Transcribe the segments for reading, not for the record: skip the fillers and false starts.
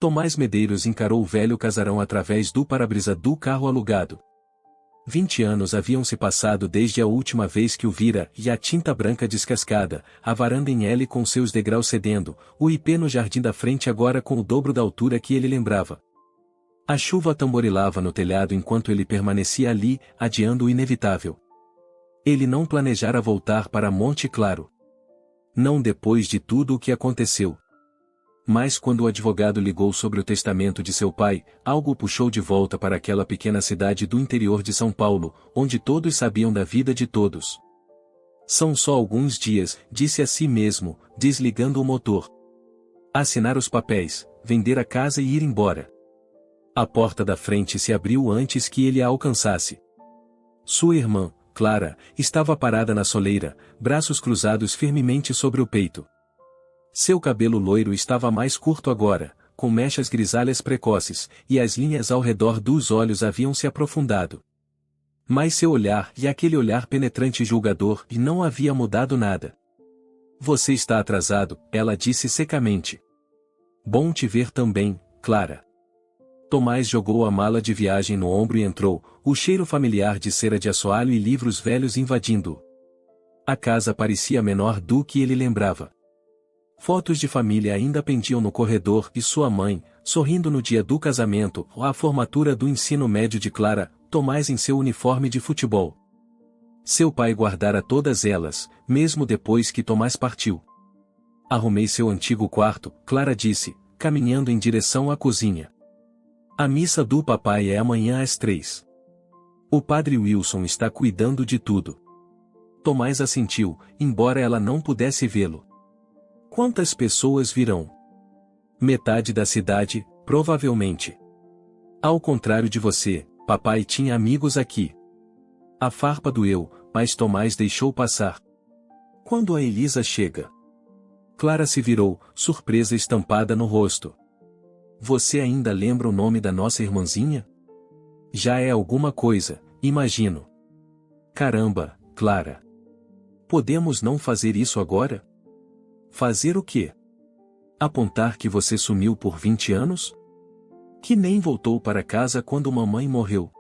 Tomás Medeiros encarou o velho casarão através do para-brisa do carro alugado. 20 anos haviam se passado desde a última vez que o vira, e a tinta branca descascada, a varanda em L com seus degraus cedendo, o ipê no jardim da frente agora com o dobro da altura que ele lembrava. A chuva tamborilava no telhado enquanto ele permanecia ali, adiando o inevitável. Ele não planejara voltar para Monte Claro. Não depois de tudo o que aconteceu. Mas quando o advogado ligou sobre o testamento de seu pai, algo o puxou de volta para aquela pequena cidade do interior de São Paulo, onde todos sabiam da vida de todos. São só alguns dias, disse a si mesmo, desligando o motor. Assinar os papéis, vender a casa e ir embora. A porta da frente se abriu antes que ele a alcançasse. Sua irmã, Clara, estava parada na soleira, braços cruzados firmemente sobre o peito. Seu cabelo loiro estava mais curto agora, com mechas grisalhas precoces, e as linhas ao redor dos olhos haviam se aprofundado. Mas seu olhar, e aquele olhar penetrante e julgador, e não havia mudado nada. Você está atrasado, ela disse secamente. Bom te ver também, Clara. Tomás jogou a mala de viagem no ombro e entrou, o cheiro familiar de cera de assoalho e livros velhos invadindo-o. A casa parecia menor do que ele lembrava. Fotos de família ainda pendiam no corredor e sua mãe, sorrindo no dia do casamento ou a formatura do ensino médio de Clara, Tomás em seu uniforme de futebol. Seu pai guardara todas elas, mesmo depois que Tomás partiu. Arrumei seu antigo quarto, Clara disse, caminhando em direção à cozinha. A missa do papai é amanhã às 3. O padre Wilson está cuidando de tudo. Tomás assentiu, embora ela não pudesse vê-lo. Quantas pessoas virão? Metade da cidade, provavelmente. Ao contrário de você, papai tinha amigos aqui. A farpa doeu, mas Tomás deixou passar. Quando a Elisa chega? Clara se virou, surpresa estampada no rosto. Você ainda lembra o nome da nossa irmãzinha? Já é alguma coisa, imagino. Caramba, Clara. Podemos não fazer isso agora? Fazer o quê? Apontar que você sumiu por 20 anos? Que nem voltou para casa quando mamãe morreu.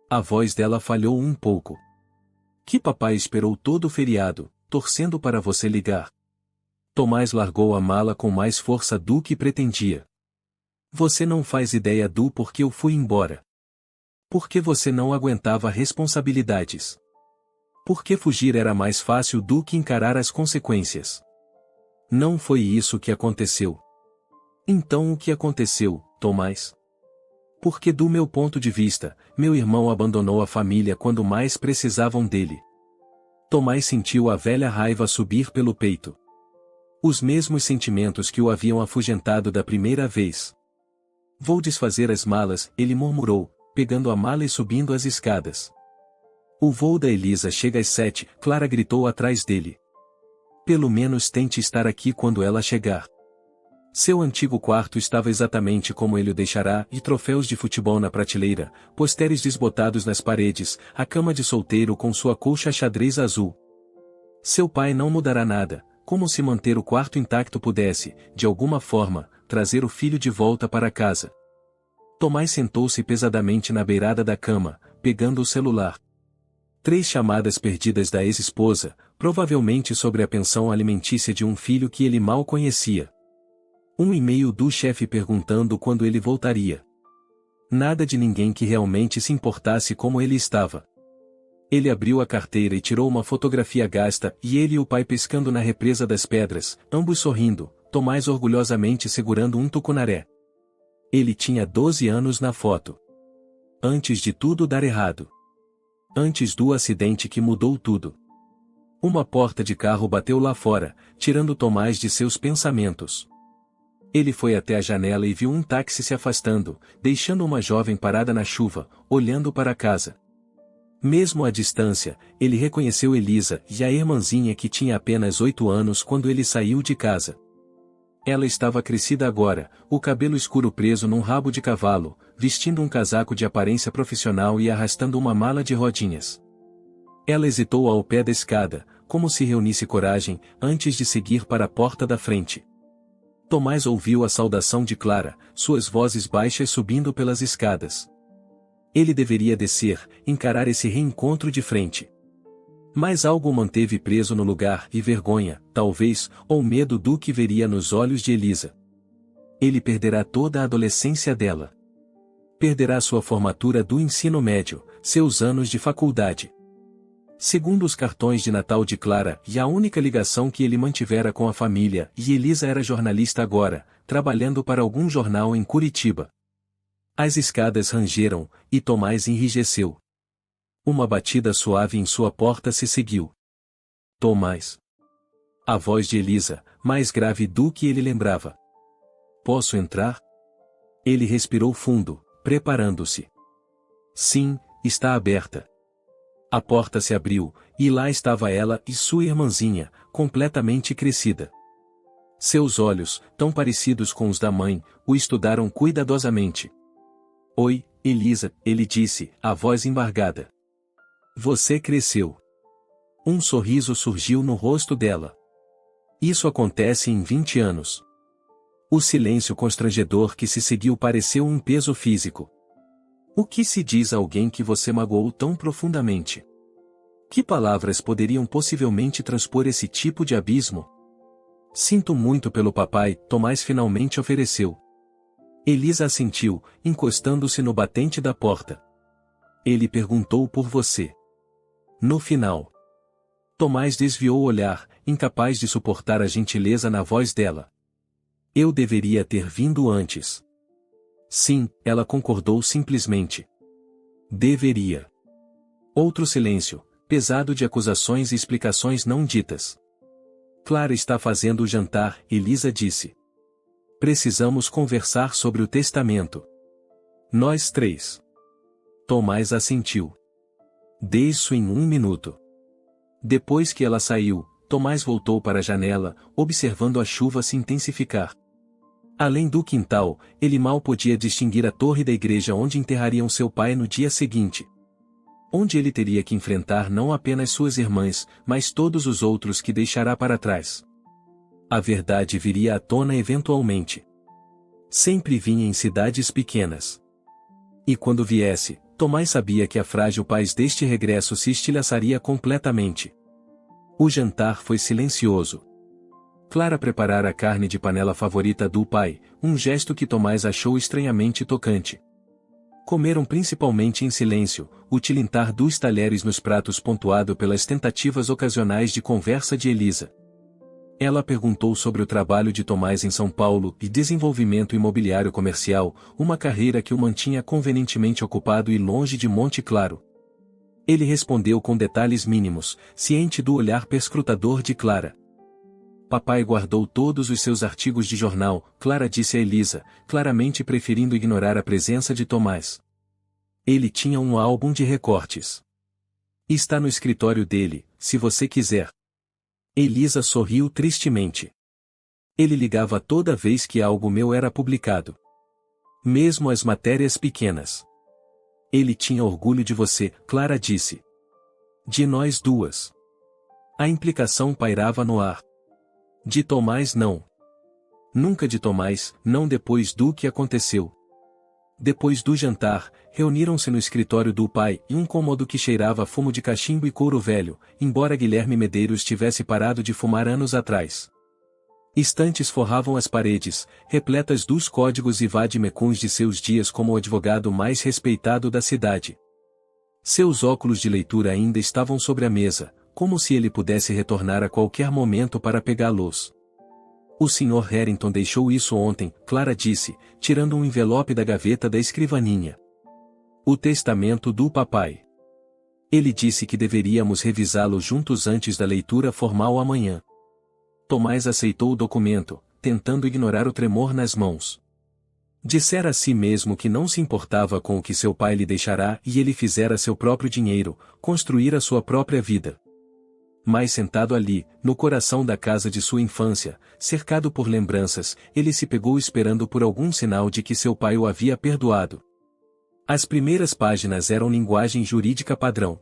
A voz dela falhou um pouco. Que papai esperou todo o feriado, torcendo para você ligar. Tomás largou a mala com mais força do que pretendia. Você não faz ideia do porquê eu fui embora. Porque você não aguentava responsabilidades. Porque fugir era mais fácil do que encarar as consequências. Não foi isso que aconteceu. Então o que aconteceu, Tomás? Porque do meu ponto de vista, meu irmão abandonou a família quando mais precisavam dele. Tomás sentiu a velha raiva subir pelo peito. Os mesmos sentimentos que o haviam afugentado da primeira vez. Vou desfazer as malas, ele murmurou, pegando a mala e subindo as escadas. O voo da Elisa chega às 7, Clara gritou atrás dele. Pelo menos tente estar aqui quando ela chegar. Seu antigo quarto estava exatamente como ele o deixará, e troféus de futebol na prateleira, posteres desbotados nas paredes, a cama de solteiro com sua colcha xadrez azul. Seu pai não mudará nada, como se manter o quarto intacto pudesse, de alguma forma, trazer o filho de volta para casa. Tomás sentou-se pesadamente na beirada da cama, pegando o celular. 3 chamadas perdidas da ex-esposa, provavelmente sobre a pensão alimentícia de um filho que ele mal conhecia. Um e-mail do chefe perguntando quando ele voltaria. Nada de ninguém que realmente se importasse como ele estava. Ele abriu a carteira e tirou uma fotografia gasta, e ele e o pai pescando na represa das pedras, ambos sorrindo, Tomás orgulhosamente segurando um tucunaré. Ele tinha 12 anos na foto. Antes de tudo dar errado. Antes do acidente que mudou tudo. Uma porta de carro bateu lá fora, tirando Tomás de seus pensamentos. Ele foi até a janela e viu um táxi se afastando, deixando uma jovem parada na chuva, olhando para casa. Mesmo à distância, ele reconheceu Elisa e a irmãzinha que tinha apenas 8 anos quando ele saiu de casa. Ela estava crescida agora, o cabelo escuro preso num rabo de cavalo, vestindo um casaco de aparência profissional e arrastando uma mala de rodinhas. Ela hesitou ao pé da escada, como se reunisse coragem, antes de seguir para a porta da frente. Tomás ouviu a saudação de Clara, suas vozes baixas subindo pelas escadas. Ele deveria descer, encarar esse reencontro de frente. Mas algo o manteve preso no lugar, e vergonha, talvez, ou medo do que veria nos olhos de Elisa. Ele perderá toda a adolescência dela. Perderá sua formatura do ensino médio, seus anos de faculdade. Segundo os cartões de Natal de Clara, e a única ligação que ele mantivera com a família, e Elisa era jornalista agora, trabalhando para algum jornal em Curitiba. As escadas rangeram, e Tomás enrijeceu. Uma batida suave em sua porta se seguiu. Tomás. A voz de Elisa, mais grave do que ele lembrava. Posso entrar? Ele respirou fundo, preparando-se. Sim, está aberta. A porta se abriu, e lá estava ela e sua irmãzinha, completamente crescida. Seus olhos, tão parecidos com os da mãe, o estudaram cuidadosamente. Oi, Elisa, ele disse, a voz embargada. Você cresceu. Um sorriso surgiu no rosto dela. Isso acontece em 20 anos. O silêncio constrangedor que se seguiu pareceu um peso físico. O que se diz a alguém que você magoou tão profundamente? Que palavras poderiam possivelmente transpor esse tipo de abismo? Sinto muito pelo papai, Tomás finalmente ofereceu. Elisa assentiu, encostando-se no batente da porta. Ele perguntou por você. No final. Tomás desviou o olhar, incapaz de suportar a gentileza na voz dela. Eu deveria ter vindo antes. Sim, ela concordou simplesmente. Deveria. Outro silêncio, pesado de acusações e explicações não ditas. Clara está fazendo o jantar, Elisa disse. Precisamos conversar sobre o testamento. Nós três. Tomás assentiu. Dê isso em 1 minuto. Depois que ela saiu, Tomás voltou para a janela, observando a chuva se intensificar. Além do quintal, ele mal podia distinguir a torre da igreja onde enterrariam seu pai no dia seguinte. Onde ele teria que enfrentar não apenas suas irmãs, mas todos os outros que deixará para trás. A verdade viria à tona eventualmente. Sempre vinha em cidades pequenas. E quando viesse, Tomás sabia que a frágil paz deste regresso se estilhaçaria completamente. O jantar foi silencioso. Clara preparara a carne de panela favorita do pai, um gesto que Tomás achou estranhamente tocante. Comeram principalmente em silêncio, o tilintar dos talheres nos pratos pontuado pelas tentativas ocasionais de conversa de Elisa. Ela perguntou sobre o trabalho de Tomás em São Paulo e desenvolvimento imobiliário comercial, uma carreira que o mantinha convenientemente ocupado e longe de Monte Claro. Ele respondeu com detalhes mínimos, ciente do olhar perscrutador de Clara. Papai guardou todos os seus artigos de jornal, Clara disse a Elisa, claramente preferindo ignorar a presença de Tomás. Ele tinha um álbum de recortes. Está no escritório dele, se você quiser. Elisa sorriu tristemente. Ele ligava toda vez que algo meu era publicado. Mesmo as matérias pequenas. Ele tinha orgulho de você, Clara disse. De nós duas. A implicação pairava no ar. De Tomás não. Nunca de Tomás, não depois do que aconteceu. Depois do jantar, reuniram-se no escritório do pai em um cômodo que cheirava a fumo de cachimbo e couro velho, embora Guilherme Medeiros tivesse parado de fumar anos atrás. Estantes forravam as paredes, repletas dos códigos e vade-mecuns de seus dias como o advogado mais respeitado da cidade. Seus óculos de leitura ainda estavam sobre a mesa, como se ele pudesse retornar a qualquer momento para pegá-los. O Sr. Harrington deixou isso ontem, Clara disse, tirando um envelope da gaveta da escrivaninha. O testamento do papai. Ele disse que deveríamos revisá-lo juntos antes da leitura formal amanhã. Tomás aceitou o documento, tentando ignorar o tremor nas mãos. Dissera a si mesmo que não se importava com o que seu pai lhe deixará e ele fizera seu próprio dinheiro, construir a sua própria vida. Mas sentado ali, no coração da casa de sua infância, cercado por lembranças, ele se pegou esperando por algum sinal de que seu pai o havia perdoado. As primeiras páginas eram linguagem jurídica padrão.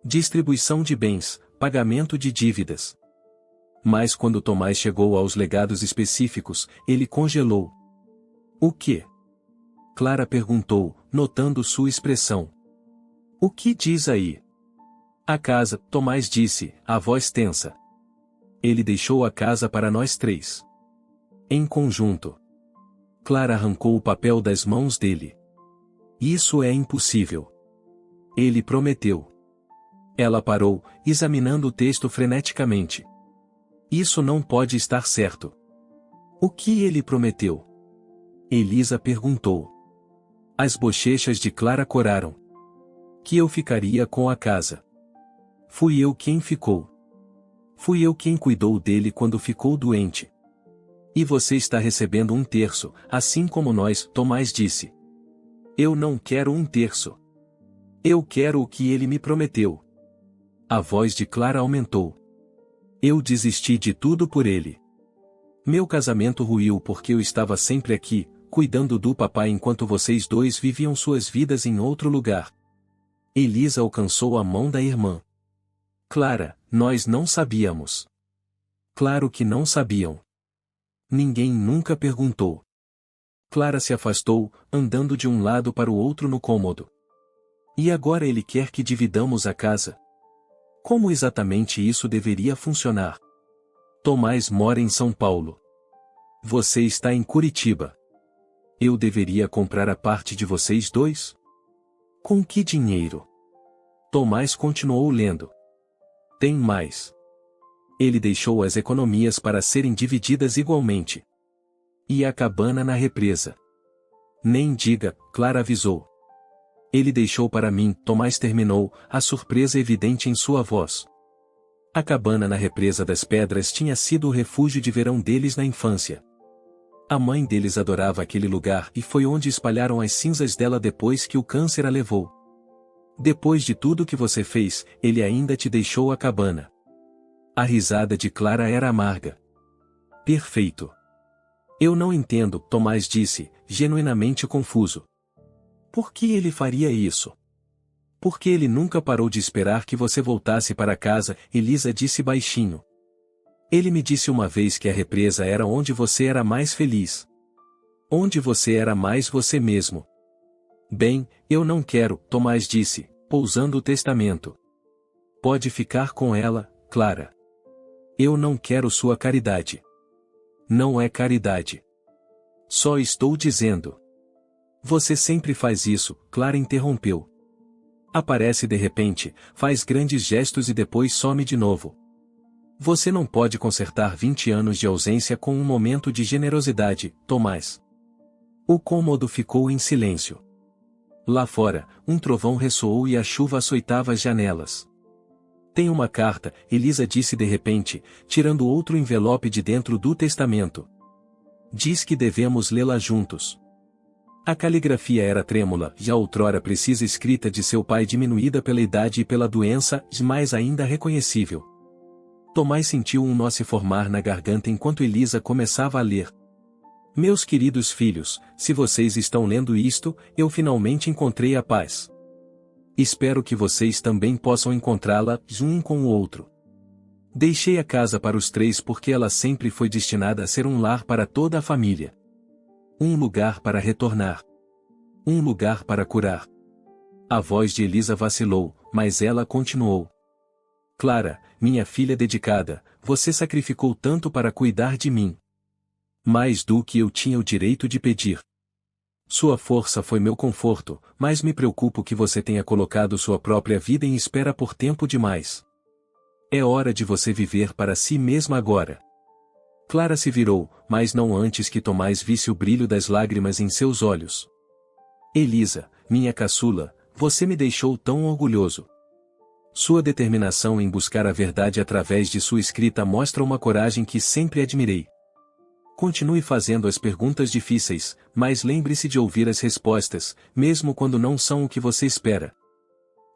Distribuição de bens, pagamento de dívidas. Mas quando Tomás chegou aos legados específicos, ele congelou. O quê? Clara perguntou, notando sua expressão. O que diz aí? A casa, Tomás disse, a voz tensa. Ele deixou a casa para nós três. Em conjunto. Clara arrancou o papel das mãos dele. Isso é impossível. Ele prometeu. Ela parou, examinando o texto freneticamente. Isso não pode estar certo. O que ele prometeu? Elisa perguntou. As bochechas de Clara coraram. Que eu ficaria com a casa. Fui eu quem ficou. Fui eu quem cuidou dele quando ficou doente. E você está recebendo 1/3, assim como nós, Tomás disse. Eu não quero 1/3. Eu quero o que ele me prometeu. A voz de Clara aumentou. Eu desisti de tudo por ele. Meu casamento ruiu porque eu estava sempre aqui, cuidando do papai enquanto vocês dois viviam suas vidas em outro lugar. Elisa alcançou a mão da irmã. Clara, nós não sabíamos. Claro que não sabiam. Ninguém nunca perguntou. Clara se afastou, andando de um lado para o outro no cômodo. E agora ele quer que dividamos a casa? Como exatamente isso deveria funcionar? Tomás mora em São Paulo. Você está em Curitiba. Eu deveria comprar a parte de vocês dois? Com que dinheiro? Tomás continuou lendo. Tem mais. Ele deixou as economias para serem divididas igualmente. E a cabana na represa? Nem diga, Clara avisou. Ele deixou para mim, Tomás terminou, a surpresa evidente em sua voz. A cabana na represa das pedras tinha sido o refúgio de verão deles na infância. A mãe deles adorava aquele lugar e foi onde espalharam as cinzas dela depois que o câncer a levou. Depois de tudo que você fez, ele ainda te deixou a cabana. A risada de Clara era amarga. Perfeito. Eu não entendo, Tomás disse, genuinamente confuso. Por que ele faria isso? Porque ele nunca parou de esperar que você voltasse para casa, Elisa disse baixinho. Ele me disse uma vez que a represa era onde você era mais feliz. Onde você era mais você mesmo. Bem, eu não quero, Tomás disse, pousando o testamento. Pode ficar com ela, Clara. Eu não quero sua caridade. Não é caridade. Só estou dizendo. Você sempre faz isso, Clara interrompeu. Aparece de repente, faz grandes gestos e depois some de novo. Você não pode consertar 20 anos de ausência com um momento de generosidade, Tomás. O cômodo ficou em silêncio. Lá fora, um trovão ressoou e a chuva açoitava as janelas. Tem uma carta, Elisa disse de repente, tirando outro envelope de dentro do testamento. Diz que devemos lê-la juntos. A caligrafia era trêmula, já outrora precisa escrita de seu pai diminuída pela idade e pela doença, mas ainda reconhecível. Tomás sentiu um nó se formar na garganta enquanto Elisa começava a ler. Meus queridos filhos, se vocês estão lendo isto, eu finalmente encontrei a paz. Espero que vocês também possam encontrá-la, um com o outro. Deixei a casa para os três porque ela sempre foi destinada a ser um lar para toda a família. Um lugar para retornar. Um lugar para curar. A voz de Elisa vacilou, mas ela continuou. Clara, minha filha dedicada, você sacrificou tanto para cuidar de mim. Mais do que eu tinha o direito de pedir. Sua força foi meu conforto, mas me preocupo que você tenha colocado sua própria vida em espera por tempo demais. É hora de você viver para si mesma agora. Clara se virou, mas não antes que Tomás visse o brilho das lágrimas em seus olhos. Elisa, minha caçula, você me deixou tão orgulhoso. Sua determinação em buscar a verdade através de sua escrita mostra uma coragem que sempre admirei. Continue fazendo as perguntas difíceis, mas lembre-se de ouvir as respostas, mesmo quando não são o que você espera.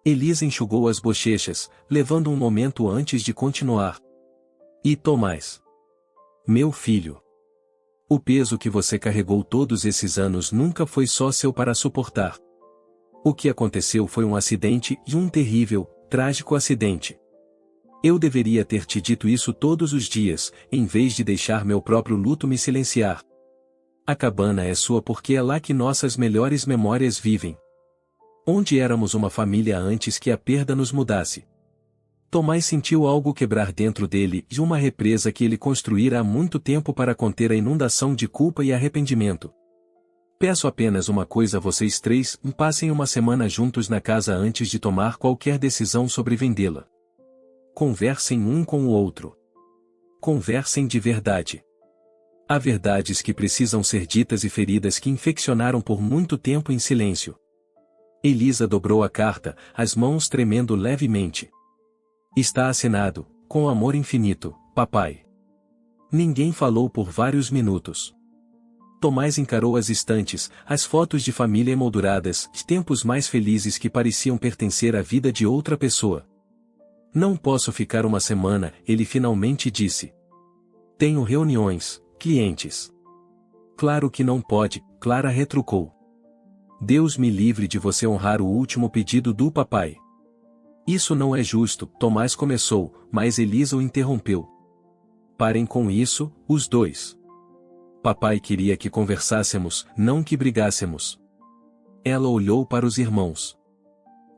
Elisa enxugou as bochechas, levando um momento antes de continuar. E Tomás? Meu filho. O peso que você carregou todos esses anos nunca foi só seu para suportar. O que aconteceu foi um acidente e um terrível, trágico acidente. Eu deveria ter te dito isso todos os dias, em vez de deixar meu próprio luto me silenciar. A cabana é sua porque é lá que nossas melhores memórias vivem. Onde éramos uma família antes que a perda nos mudasse. Tomás sentiu algo quebrar dentro dele e uma represa que ele construíra há muito tempo para conter a inundação de culpa e arrependimento. Peço apenas uma coisa a vocês três: passem uma semana juntos na casa antes de tomar qualquer decisão sobre vendê-la. Conversem um com o outro. Conversem de verdade. Há verdades que precisam ser ditas e feridas que infeccionaram por muito tempo em silêncio. Elisa dobrou a carta, as mãos tremendo levemente. Está assinado, com amor infinito, papai. Ninguém falou por vários minutos. Tomás encarou as estantes, as fotos de família emolduradas, tempos mais felizes que pareciam pertencer à vida de outra pessoa. Não posso ficar uma semana, ele finalmente disse. Tenho reuniões, clientes. Claro que não pode, Clara retrucou. Deus me livre de você honrar o último pedido do papai. Isso não é justo, Tomás começou, mas Elisa o interrompeu. Parem com isso, os dois. Papai queria que conversássemos, não que brigássemos. Ela olhou para os irmãos.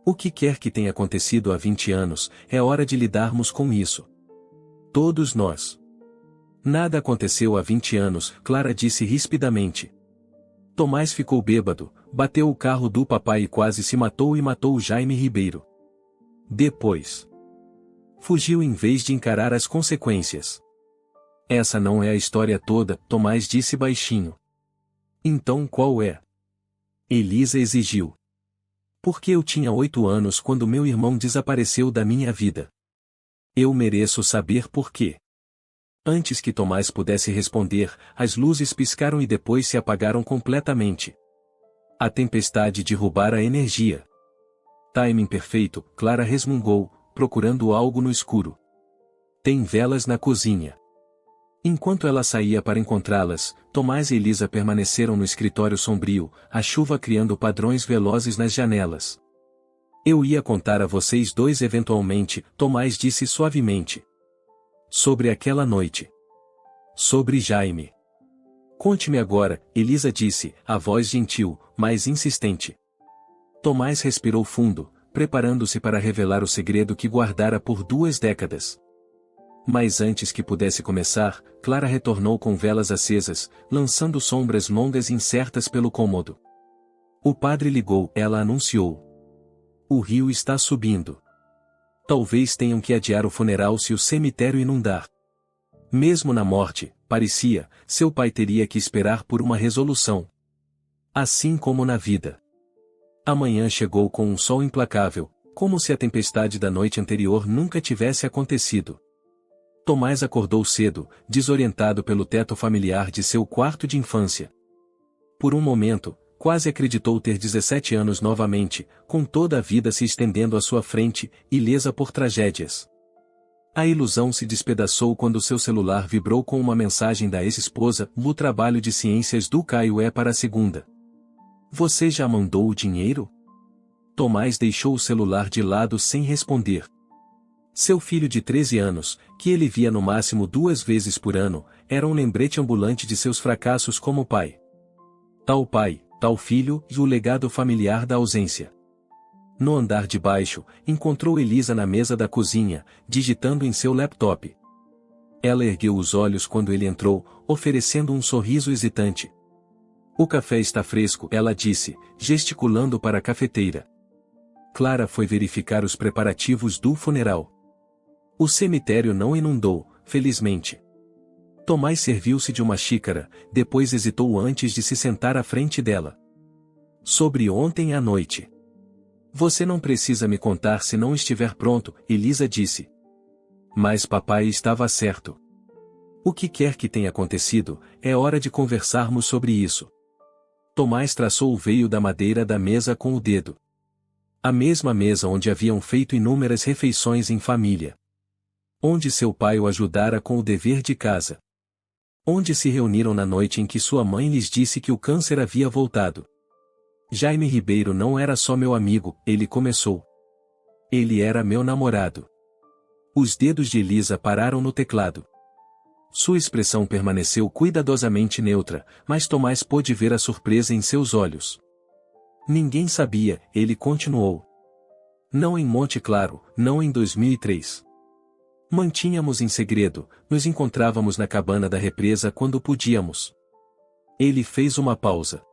O que quer que tenha acontecido há 20 anos, é hora de lidarmos com isso. Todos nós. Nada aconteceu há 20 anos, Clara disse rispidamente. Tomás ficou bêbado, bateu o carro do papai e quase se matou e matou Jaime Ribeiro. Depois. Fugiu em vez de encarar as consequências. Essa não é a história toda, Tomás disse baixinho. Então qual é? Elisa exigiu. Porque eu tinha 8 anos quando meu irmão desapareceu da minha vida. Eu mereço saber por quê. Antes que Tomás pudesse responder, as luzes piscaram e depois se apagaram completamente. A tempestade derrubara a energia. Timing perfeito, Clara resmungou, procurando algo no escuro. Tem velas na cozinha. Enquanto ela saía para encontrá-las, Tomás e Elisa permaneceram no escritório sombrio, a chuva criando padrões velozes nas janelas. Eu ia contar a vocês dois eventualmente, Tomás disse suavemente. Sobre aquela noite. Sobre Jaime. Conte-me agora, Elisa disse, a voz gentil, mas insistente. Tomás respirou fundo, preparando-se para revelar o segredo que guardara por 2 décadas. Mas antes que pudesse começar, Clara retornou com velas acesas, lançando sombras longas incertas pelo cômodo. O padre ligou, ela anunciou. O rio está subindo. Talvez tenham que adiar o funeral se o cemitério inundar. Mesmo na morte, parecia, seu pai teria que esperar por uma resolução. Assim como na vida. Amanhã chegou com um sol implacável, como se a tempestade da noite anterior nunca tivesse acontecido. Tomás acordou cedo, desorientado pelo teto familiar de seu quarto de infância. Por um momento, quase acreditou ter 17 anos novamente, com toda a vida se estendendo à sua frente, ilesa por tragédias. A ilusão se despedaçou quando seu celular vibrou com uma mensagem da ex-esposa: o trabalho de ciências do Caio é para a segunda. Você já mandou o dinheiro? Tomás deixou o celular de lado sem responder. Seu filho de 13 anos, que ele via no máximo 2 vezes por ano, era um lembrete ambulante de seus fracassos como pai. Pai, tal filho, e o legado familiar da ausência. No andar de baixo, encontrou Elisa na mesa da cozinha, digitando em seu laptop. Ela ergueu os olhos quando ele entrou, oferecendo um sorriso hesitante. O café está fresco, ela disse, gesticulando para a cafeteira. Clara foi verificar os preparativos do funeral. O cemitério não inundou, felizmente. Tomás serviu-se de uma xícara, depois hesitou antes de se sentar à frente dela. Sobre ontem à noite. Você não precisa me contar se não estiver pronto, Elisa disse. Mas papai estava certo. O que quer que tenha acontecido, é hora de conversarmos sobre isso. Tomás traçou o veio da madeira da mesa com o dedo. A mesma mesa onde haviam feito inúmeras refeições em família. Onde seu pai o ajudara com o dever de casa. Onde se reuniram na noite em que sua mãe lhes disse que o câncer havia voltado. Jaime Ribeiro não era só meu amigo, ele começou. Ele era meu namorado. Os dedos de Elisa pararam no teclado. Sua expressão permaneceu cuidadosamente neutra, mas Tomás pôde ver a surpresa em seus olhos. Ninguém sabia, ele continuou. Não em Monte Claro, não em 2003. Mantínhamos em segredo, nos encontrávamos na cabana da represa quando podíamos. Ele fez uma pausa.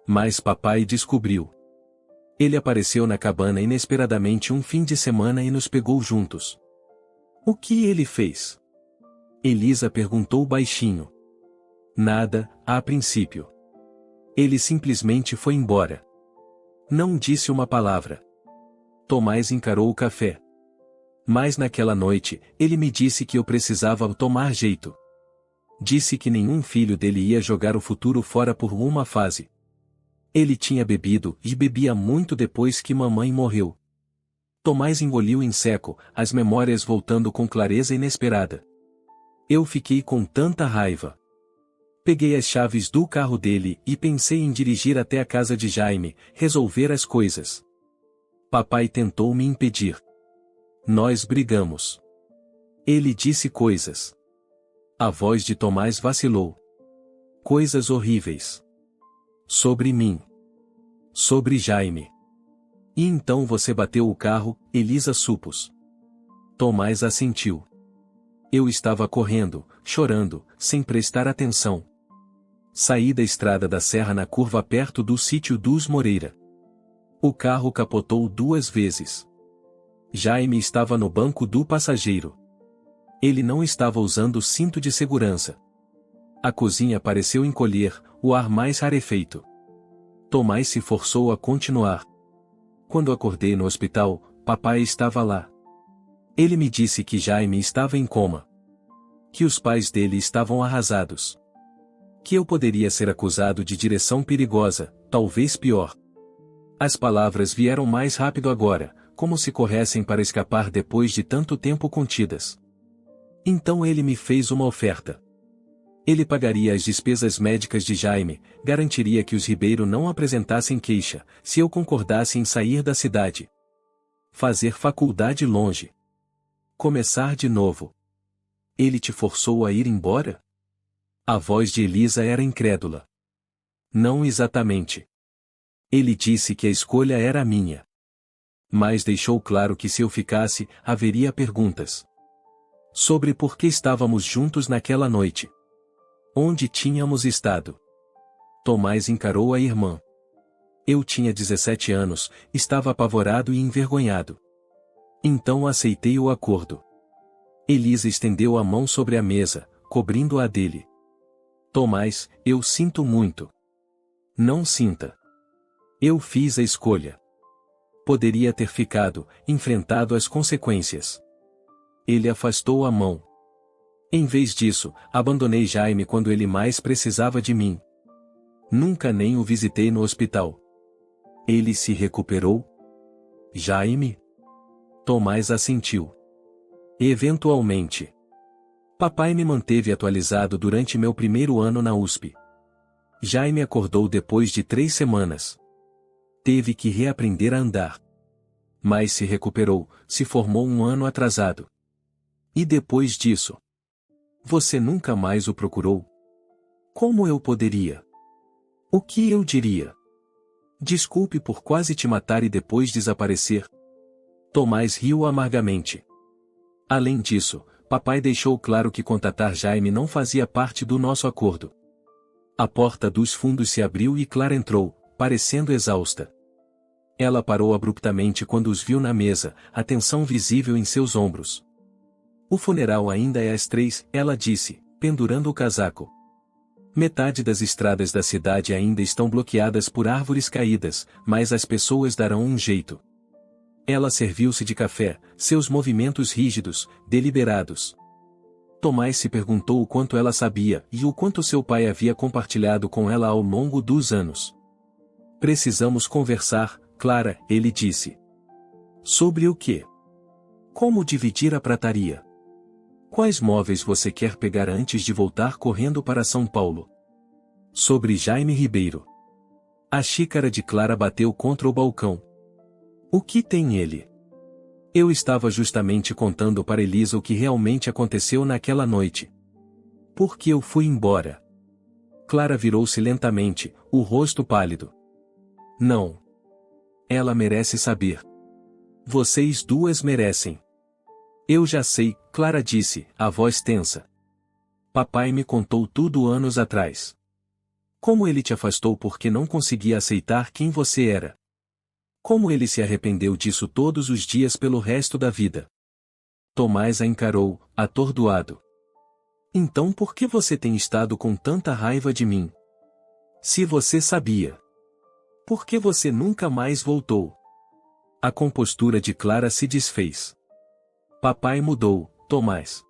Mas papai descobriu. Ele apareceu na cabana inesperadamente um fim de semana e nos pegou juntos. O que ele fez? Elisa perguntou baixinho. Nada, a princípio. Ele simplesmente foi embora. Não disse uma palavra. Tomás encarou o café. Mas naquela noite, ele me disse que eu precisava tomar jeito. Disse que nenhum filho dele ia jogar o futuro fora por uma fase. Ele tinha bebido e bebia muito depois que mamãe morreu. Tomás engoliu em seco, as memórias voltando com clareza inesperada. Eu fiquei com tanta raiva. Peguei as chaves do carro dele e pensei em dirigir até a casa de Jaime, resolver as coisas. Papai tentou me impedir. Nós brigamos. Ele disse coisas. A voz de Tomás vacilou. Coisas horríveis. Sobre mim. Sobre Jaime. E então você bateu o carro, Elisa supôs. Tomás assentiu. Eu estava correndo, chorando, sem prestar atenção. Saí da estrada da serra na curva perto do sítio dos Moreira. O carro capotou 2 vezes. Jaime estava no banco do passageiro. Ele não estava usando cinto de segurança. A cozinha pareceu encolher, o ar mais rarefeito. Tomás se forçou a continuar. Quando acordei no hospital, papai estava lá. Ele me disse que Jaime estava em coma. Que os pais dele estavam arrasados. Que eu poderia ser acusado de direção perigosa, talvez pior. As palavras vieram mais rápido agora, como se corressem para escapar depois de tanto tempo contidas. Então ele me fez uma oferta. Ele pagaria as despesas médicas de Jaime, garantiria que os Ribeiro não apresentassem queixa, se eu concordasse em sair da cidade. Fazer faculdade longe. Começar de novo. Ele te forçou a ir embora? A voz de Elisa era incrédula. Não exatamente. Ele disse que a escolha era minha. Mas deixou claro que se eu ficasse, haveria perguntas. Sobre por que estávamos juntos naquela noite. Onde tínhamos estado. Tomás encarou a irmã. Eu tinha 17 anos, estava apavorado e envergonhado. Então aceitei o acordo. Elisa estendeu a mão sobre a mesa, cobrindo a dele. Tomás, eu sinto muito. Não sinta. Eu fiz a escolha. Poderia ter ficado, enfrentado as consequências. Ele afastou a mão. Em vez disso, abandonei Jaime quando ele mais precisava de mim. Nunca nem o visitei no hospital. Ele se recuperou? Jaime? Tomás assentiu. Eventualmente. Papai me manteve atualizado durante meu primeiro ano na USP. Jaime acordou depois de 3 semanas. Teve que reaprender a andar. Mas se recuperou, se formou um ano atrasado. E depois disso? Você nunca mais o procurou? Como eu poderia? O que eu diria? Desculpe por quase te matar e depois desaparecer. Tomás riu amargamente. Além disso, papai deixou claro que contatar Jaime não fazia parte do nosso acordo. A porta dos fundos se abriu e Clara entrou, parecendo exausta. Ela parou abruptamente quando os viu na mesa, a tensão visível em seus ombros. O funeral ainda é às 3, ela disse, pendurando o casaco. Metade das estradas da cidade ainda estão bloqueadas por árvores caídas, mas as pessoas darão um jeito. Ela serviu-se de café, seus movimentos rígidos, deliberados. Tomás se perguntou o quanto ela sabia e o quanto seu pai havia compartilhado com ela ao longo dos anos. Precisamos conversar, Clara, ele disse. Sobre o quê? Como dividir a prataria? Quais móveis você quer pegar antes de voltar correndo para São Paulo? Sobre Jaime Ribeiro. A xícara de Clara bateu contra o balcão. O que tem ele? Eu estava justamente contando para Elisa o que realmente aconteceu naquela noite. Por que eu fui embora? Clara virou-se lentamente, o rosto pálido. Não. Ela merece saber. Vocês duas merecem. Eu já sei, Clara disse, a voz tensa. Papai me contou tudo anos atrás. Como ele te afastou porque não conseguia aceitar quem você era. Como ele se arrependeu disso todos os dias pelo resto da vida. Tomás a encarou, atordoado. Então por que você tem estado com tanta raiva de mim? Se você sabia. Por que você nunca mais voltou? A compostura de Clara se desfez. Papai mudou, Tomás.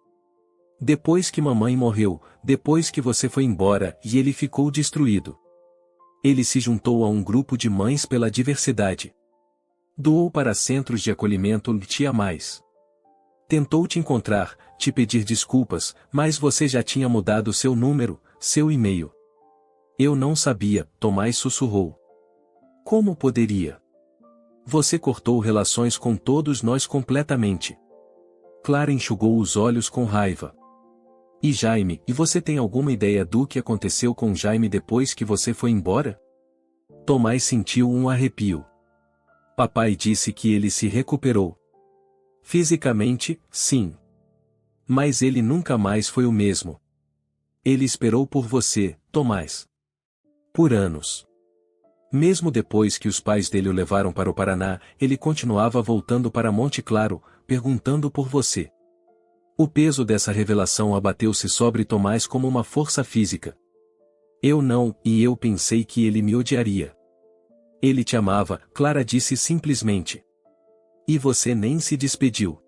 Depois que mamãe morreu, depois que você foi embora e ele ficou destruído. Ele se juntou a um grupo de mães pela diversidade. Doou para centros de acolhimento tia mais. Tentou te encontrar, te pedir desculpas, mas você já tinha mudado seu número, seu e-mail. Eu não sabia, Tomás sussurrou. Como poderia? Você cortou relações com todos nós completamente. Clara enxugou os olhos com raiva. E Jaime, e você tem alguma ideia do que aconteceu com Jaime depois que você foi embora? Tomás sentiu um arrepio. Papai disse que ele se recuperou. Fisicamente, sim. Mas ele nunca mais foi o mesmo. Ele esperou por você, Tomás. Por anos. Mesmo depois que os pais dele o levaram para o Paraná, ele continuava voltando para Monte Claro, perguntando por você. O peso dessa revelação abateu-se sobre Tomás como uma força física. Eu não, e eu pensei que ele me odiaria. Ele te amava, Clara disse simplesmente. E você nem se despediu.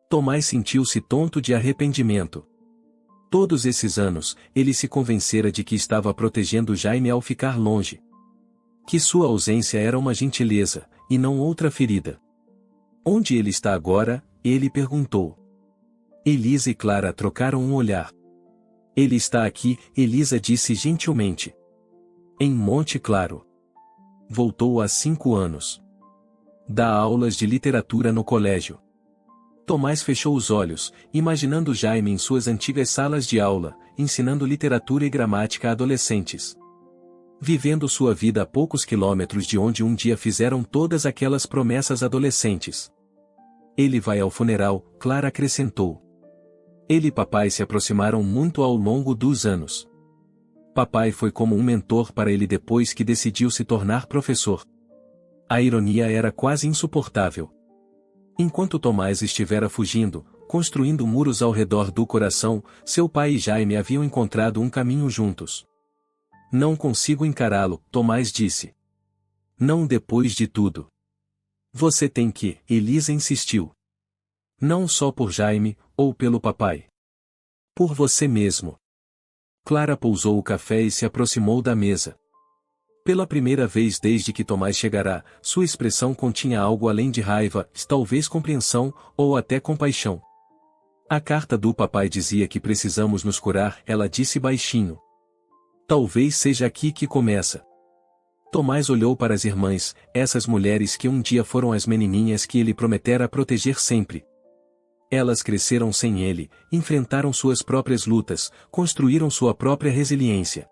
Tomás sentiu-se tonto de arrependimento. Todos esses anos, ele se convencera de que estava protegendo Jaime ao ficar longe. Que sua ausência era uma gentileza, e não outra ferida. Onde ele está agora? Ele perguntou. Elisa e Clara trocaram um olhar. Ele está aqui, Elisa disse gentilmente. Em Monte Claro. Voltou há 5 anos. Dá aulas de literatura no colégio. Tomás fechou os olhos, imaginando Jaime em suas antigas salas de aula, ensinando literatura e gramática a adolescentes. Vivendo sua vida a poucos quilômetros de onde um dia fizeram todas aquelas promessas adolescentes. Ele vai ao funeral, Clara acrescentou. Ele e papai se aproximaram muito ao longo dos anos. Papai foi como um mentor para ele depois que decidiu se tornar professor. A ironia era quase insuportável. Enquanto Tomás estivera fugindo, construindo muros ao redor do coração, seu pai e Jaime haviam encontrado um caminho juntos. Não consigo encará-lo, Tomás disse. Não depois de tudo. Você tem que, Elisa insistiu. Não só por Jaime, ou pelo papai. Por você mesmo. Clara pousou o café e se aproximou da mesa. Pela primeira vez desde que Tomás chegará, sua expressão continha algo além de raiva, talvez compreensão, ou até compaixão. A carta do papai dizia que precisamos nos curar, ela disse baixinho. Talvez seja aqui que começa. Tomás olhou para as irmãs, essas mulheres que um dia foram as menininhas que ele prometera proteger sempre. Elas cresceram sem ele, enfrentaram suas próprias lutas, construíram sua própria resiliência.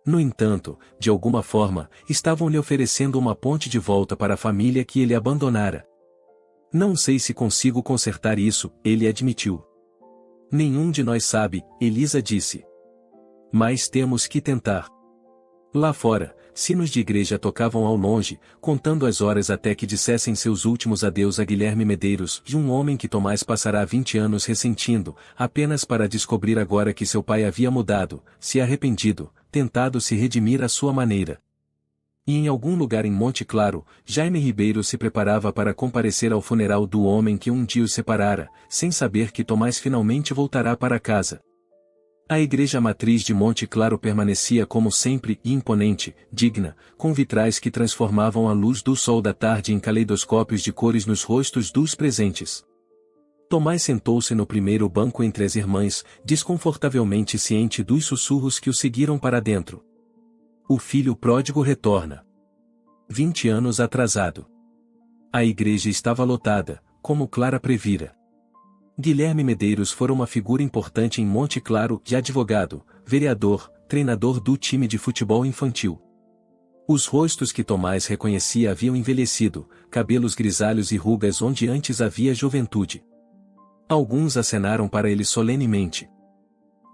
No entanto, de alguma forma, estavam lhe oferecendo uma ponte de volta para a família que ele abandonara. Não sei se consigo consertar isso, ele admitiu. Nenhum de nós sabe, Elisa disse. Mas temos que tentar. Lá fora, sinos de igreja tocavam ao longe, contando as horas até que dissessem seus últimos adeus a Guilherme Medeiros e um homem que Tomás passará 20 anos ressentindo, apenas para descobrir agora que seu pai havia mudado, se arrependido, tentado se redimir à sua maneira. E em algum lugar em Monte Claro, Jaime Ribeiro se preparava para comparecer ao funeral do homem que um dia os separara, sem saber que Tomás finalmente voltará para casa. A igreja matriz de Monte Claro permanecia como sempre imponente, digna, com vitrais que transformavam a luz do sol da tarde em caleidoscópios de cores nos rostos dos presentes. Tomás sentou-se no primeiro banco entre as irmãs, desconfortavelmente ciente dos sussurros que o seguiram para dentro. O filho pródigo retorna. 20 anos atrasado. A igreja estava lotada, como Clara previra. Guilherme Medeiros fora uma figura importante em Monte Claro, de advogado, vereador, treinador do time de futebol infantil. Os rostos que Tomás reconhecia haviam envelhecido, cabelos grisalhos e rugas onde antes havia juventude. Alguns acenaram para ele solenemente.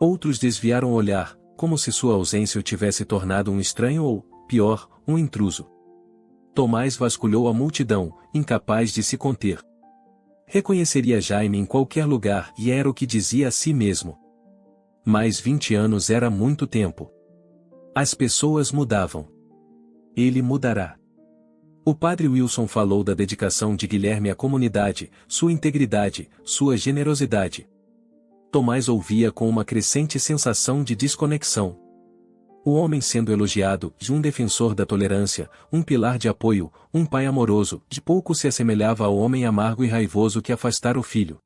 Outros desviaram o olhar, como se sua ausência o tivesse tornado um estranho ou, pior, um intruso. Tomás vasculhou a multidão, incapaz de se conter. Reconheceria Jaime em qualquer lugar e era o que dizia a si mesmo. Mas 20 anos era muito tempo. As pessoas mudavam. Ele mudará. O padre Wilson falou da dedicação de Guilherme à comunidade, sua integridade, sua generosidade. Tomás ouvia com uma crescente sensação de desconexão. O homem sendo elogiado, de um defensor da tolerância, um pilar de apoio, um pai amoroso, de pouco se assemelhava ao homem amargo e raivoso que afastara o filho.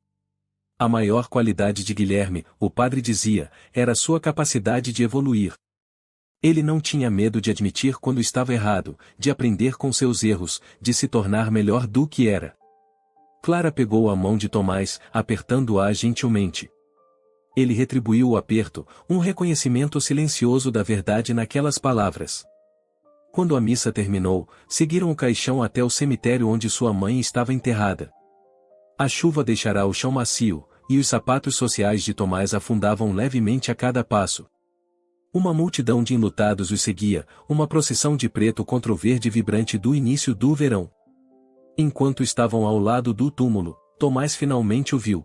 A maior qualidade de Guilherme, o padre dizia, era sua capacidade de evoluir. Ele não tinha medo de admitir quando estava errado, de aprender com seus erros, de se tornar melhor do que era. Clara pegou a mão de Tomás, apertando-a gentilmente. Ele retribuiu o aperto, um reconhecimento silencioso da verdade naquelas palavras. Quando a missa terminou, seguiram o caixão até o cemitério onde sua mãe estava enterrada. A chuva deixará o chão macio, e os sapatos sociais de Tomás afundavam levemente a cada passo. Uma multidão de enlutados os seguia, uma procissão de preto contra o verde vibrante do início do verão. Enquanto estavam ao lado do túmulo, Tomás finalmente o viu.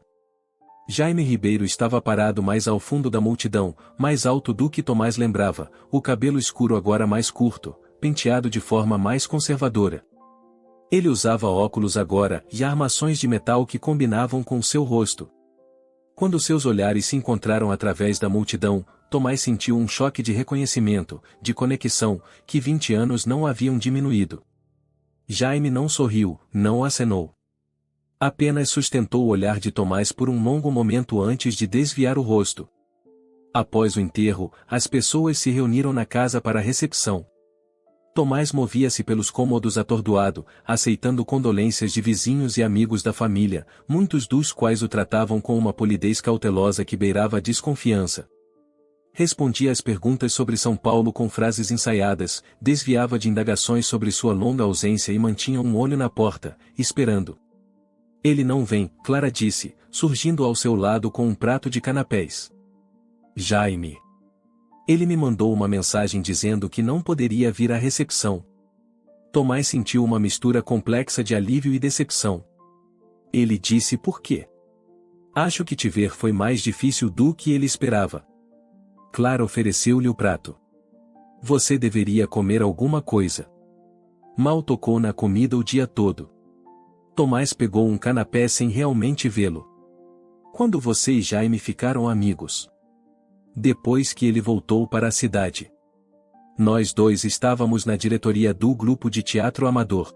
Jaime Ribeiro estava parado mais ao fundo da multidão, mais alto do que Tomás lembrava, o cabelo escuro agora mais curto, penteado de forma mais conservadora. Ele usava óculos agora e armações de metal que combinavam com seu rosto. Quando seus olhares se encontraram através da multidão, Tomás sentiu um choque de reconhecimento, de conexão, que 20 anos não haviam diminuído. Jaime não sorriu, não acenou. Apenas sustentou o olhar de Tomás por um longo momento antes de desviar o rosto. Após o enterro, as pessoas se reuniram na casa para a recepção. Tomás movia-se pelos cômodos atordoado, aceitando condolências de vizinhos e amigos da família, muitos dos quais o tratavam com uma polidez cautelosa que beirava a desconfiança. Respondia às perguntas sobre São Paulo com frases ensaiadas, desviava de indagações sobre sua longa ausência e mantinha um olho na porta, esperando. Ele não vem, Clara disse, surgindo ao seu lado com um prato de canapés. Jaime. Ele me mandou uma mensagem dizendo que não poderia vir à recepção. Tomás sentiu uma mistura complexa de alívio e decepção. Ele disse por quê? Acho que te ver foi mais difícil do que ele esperava. Clara ofereceu-lhe o prato. Você deveria comer alguma coisa. Mal tocou na comida o dia todo. Tomás pegou um canapé sem realmente vê-lo. Quando você e Jaime ficaram amigos? Depois que ele voltou para a cidade. Nós dois estávamos na diretoria do grupo de teatro amador.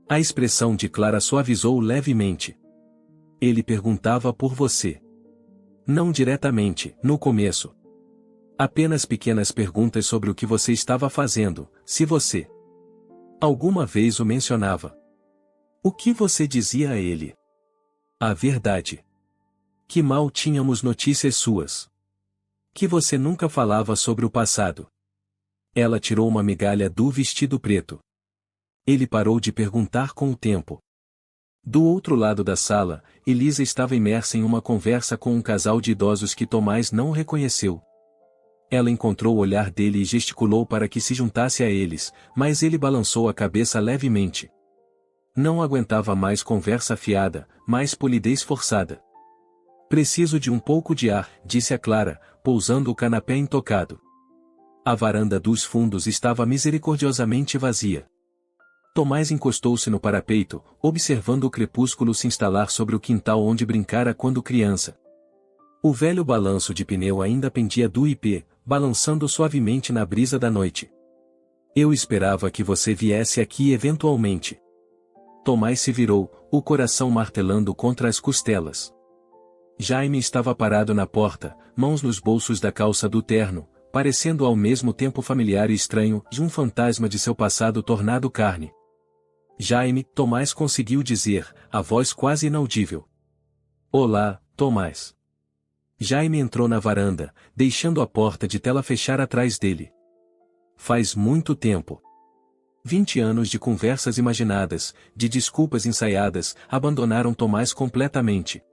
A expressão de Clara suavizou levemente. Ele perguntava por você. Não diretamente, no começo. Apenas pequenas perguntas sobre o que você estava fazendo, se você alguma vez o mencionava. O que você dizia a ele? A verdade. Que mal tínhamos notícias suas. Que você nunca falava sobre o passado. Ela tirou uma migalha do vestido preto. Ele parou de perguntar com o tempo. Do outro lado da sala, Elisa estava imersa em uma conversa com um casal de idosos que Tomás não reconheceu. Ela encontrou o olhar dele e gesticulou para que se juntasse a eles, mas ele balançou a cabeça levemente. Não aguentava mais conversa fiada, mais polidez forçada. Preciso de um pouco de ar, disse a Clara, pousando o canapé intocado. A varanda dos fundos estava misericordiosamente vazia. Tomás encostou-se no parapeito, observando o crepúsculo se instalar sobre o quintal onde brincara quando criança. O velho balanço de pneu ainda pendia do ipê, balançando suavemente na brisa da noite. Eu esperava que você viesse aqui eventualmente. Tomás se virou, o coração martelando contra as costelas. Jaime estava parado na porta, mãos nos bolsos da calça do terno, parecendo ao mesmo tempo familiar e estranho, de um fantasma de seu passado tornado carne. Jaime, Tomás conseguiu dizer, a voz quase inaudível. Olá, Tomás. Jaime entrou na varanda, deixando a porta de tela fechar atrás dele. Faz muito tempo. 20 anos de conversas imaginadas, de desculpas ensaiadas, abandonaram Tomás completamente.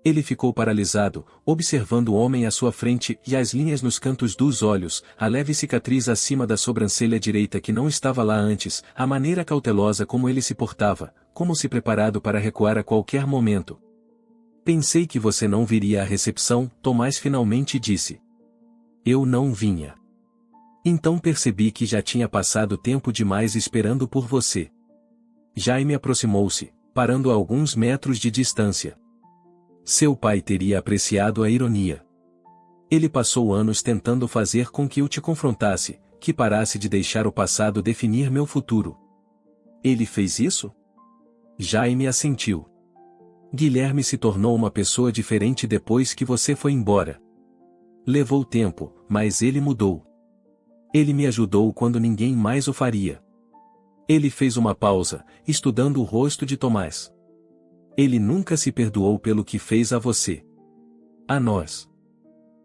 Ele ficou paralisado, observando o homem à sua frente e as linhas nos cantos dos olhos, a leve cicatriz acima da sobrancelha direita que não estava lá antes, a maneira cautelosa como ele se portava, como se preparado para recuar a qualquer momento. Pensei que você não viria à recepção, Tomás finalmente disse. Eu não vinha. Então percebi que já tinha passado tempo demais esperando por você. Jaime aproximou-se, parando a alguns metros de distância. Seu pai teria apreciado a ironia. Ele passou anos tentando fazer com que eu te confrontasse, que parasse de deixar o passado definir meu futuro. Ele fez isso? Jaime assentiu. Guilherme se tornou uma pessoa diferente depois que você foi embora. Levou tempo, mas ele mudou. Ele me ajudou quando ninguém mais o faria. Ele fez uma pausa, estudando o rosto de Tomás. Ele nunca se perdoou pelo que fez a você. A nós.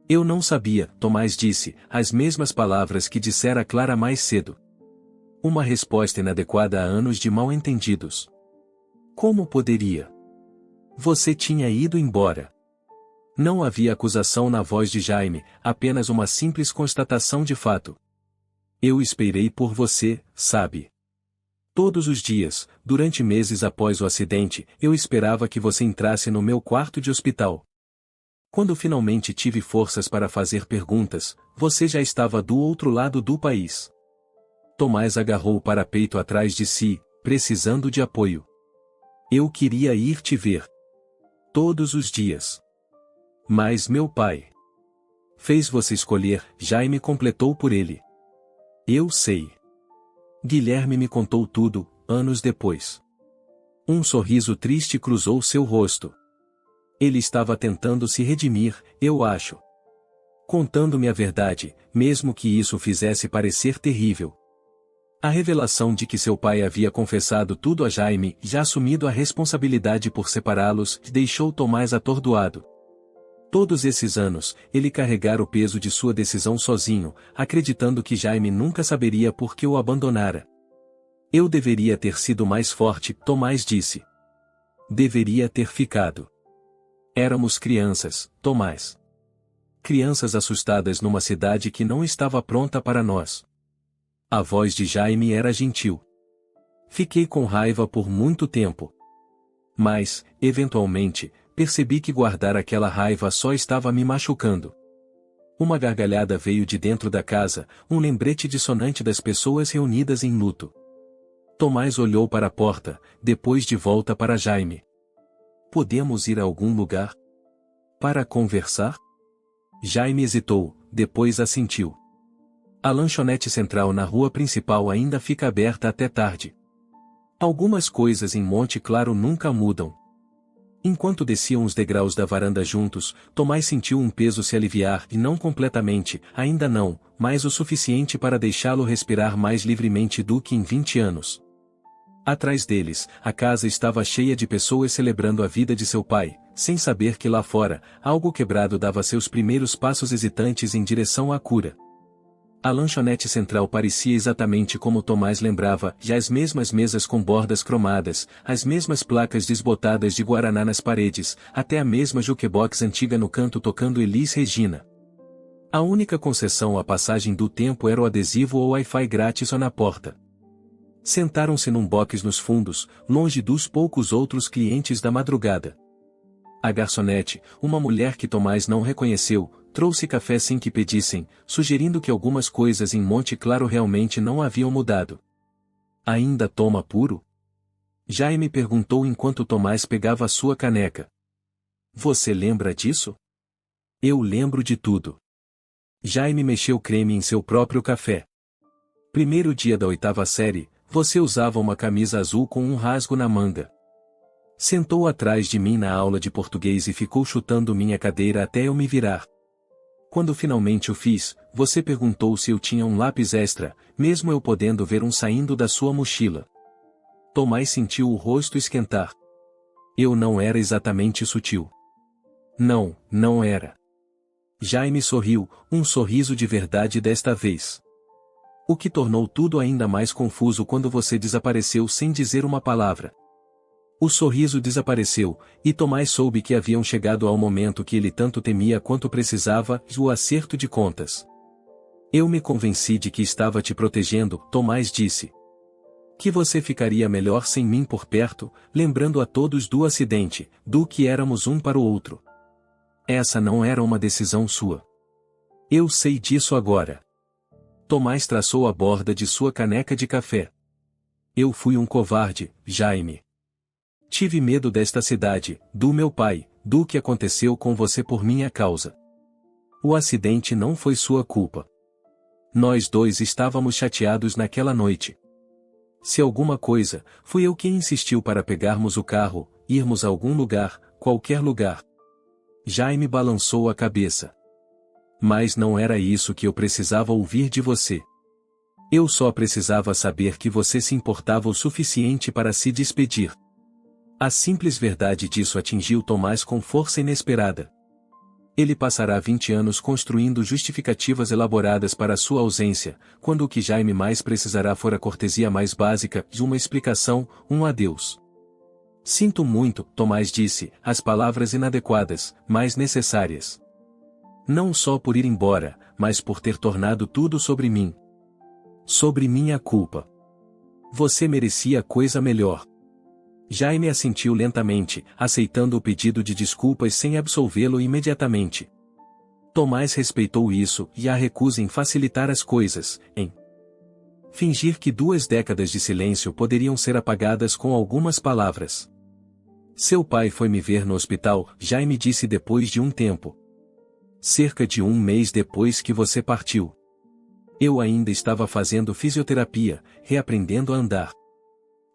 Eu não sabia, Tomás disse, as mesmas palavras que dissera Clara mais cedo. Uma resposta inadequada a anos de mal-entendidos. Como poderia? Você tinha ido embora. Não havia acusação na voz de Jaime, apenas uma simples constatação de fato. Eu esperei por você, sabe? Todos os dias, durante meses após o acidente, eu esperava que você entrasse no meu quarto de hospital. Quando finalmente tive forças para fazer perguntas, você já estava do outro lado do país. Tomás agarrou o parapeito atrás de si, precisando de apoio. Eu queria ir te ver. Todos os dias. Mas meu pai fez você escolher, Jaime completou por ele. Eu sei. Guilherme me contou tudo, anos depois. Um sorriso triste cruzou seu rosto. Ele estava tentando se redimir, eu acho. Contando-me a verdade, mesmo que isso o fizesse parecer terrível. A revelação de que seu pai havia confessado tudo a Jaime, já assumido a responsabilidade por separá-los, deixou Tomás atordoado. Todos esses anos, ele carregara o peso de sua decisão sozinho, acreditando que Jaime nunca saberia por que o abandonara. Eu deveria ter sido mais forte, Tomás disse. Deveria ter ficado. Éramos crianças, Tomás. Crianças assustadas numa cidade que não estava pronta para nós. A voz de Jaime era gentil. Fiquei com raiva por muito tempo. Mas, eventualmente, percebi que guardar aquela raiva só estava me machucando. Uma gargalhada veio de dentro da casa, um lembrete dissonante das pessoas reunidas em luto. Tomás olhou para a porta, depois de volta para Jaime. Podemos ir a algum lugar? Para conversar? Jaime hesitou, depois assentiu. A lanchonete central na rua principal ainda fica aberta até tarde. Algumas coisas em Monte Claro nunca mudam. Enquanto desciam os degraus da varanda juntos, Tomás sentiu um peso se aliviar e não completamente, ainda não, mas o suficiente para deixá-lo respirar mais livremente do que em 20 anos. Atrás deles, a casa estava cheia de pessoas celebrando a vida de seu pai, sem saber que lá fora, algo quebrado dava seus primeiros passos hesitantes em direção à cura. A lanchonete central parecia exatamente como Tomás lembrava, e as mesmas mesas com bordas cromadas, as mesmas placas desbotadas de guaraná nas paredes, até a mesma jukebox antiga no canto tocando Elis Regina. A única concessão à passagem do tempo era o adesivo ou Wi-Fi grátis na porta. Sentaram-se num box nos fundos, longe dos poucos outros clientes da madrugada. A garçonete, uma mulher que Tomás não reconheceu, trouxe café sem que pedissem, sugerindo que algumas coisas em Monte Claro realmente não haviam mudado. Ainda toma puro? Jaime perguntou enquanto Tomás pegava a sua caneca. Você lembra disso? Eu lembro de tudo. Jaime mexeu creme em seu próprio café. Primeiro dia da 8ª série, você usava uma camisa azul com um rasgo na manga. Sentou atrás de mim na aula de português e ficou chutando minha cadeira até eu me virar. Quando finalmente o fiz, você perguntou se eu tinha um lápis extra, mesmo eu podendo ver um saindo da sua mochila. Tomás sentiu o rosto esquentar. Eu não era exatamente sutil. Não, não era. Jaime sorriu, um sorriso de verdade desta vez. O que tornou tudo ainda mais confuso quando você desapareceu sem dizer uma palavra. O sorriso desapareceu, e Tomás soube que haviam chegado ao momento que ele tanto temia quanto precisava, o acerto de contas. Eu me convenci de que estava te protegendo, Tomás disse. Que você ficaria melhor sem mim por perto, lembrando a todos do acidente, do que éramos um para o outro. Essa não era uma decisão sua. Eu sei disso agora. Tomás traçou a borda de sua caneca de café. Eu fui um covarde, Jaime. Tive medo desta cidade, do meu pai, do que aconteceu com você por minha causa. O acidente não foi sua culpa. Nós dois estávamos chateados naquela noite. Se alguma coisa, fui eu quem insistiu para pegarmos o carro, irmos a algum lugar, qualquer lugar. Jaime balançou a cabeça. Mas não era isso que eu precisava ouvir de você. Eu só precisava saber que você se importava o suficiente para se despedir. A simples verdade disso atingiu Tomás com força inesperada. Ele passará 20 anos construindo justificativas elaboradas para sua ausência, quando o que Jaime mais precisará for a cortesia mais básica de uma explicação, um adeus. Sinto muito, Tomás disse, as palavras inadequadas, mas necessárias. Não só por ir embora, mas por ter tornado tudo sobre mim. Sobre minha culpa. Você merecia coisa melhor. Jaime assentiu lentamente, aceitando o pedido de desculpas sem absolvê-lo imediatamente. Tomás respeitou isso e a recusa em facilitar as coisas, em fingir que 2 décadas de silêncio poderiam ser apagadas com algumas palavras. Seu pai foi me ver no hospital, Jaime disse depois de um tempo. Cerca de 1 mês depois que você partiu. Eu ainda estava fazendo fisioterapia, reaprendendo a andar.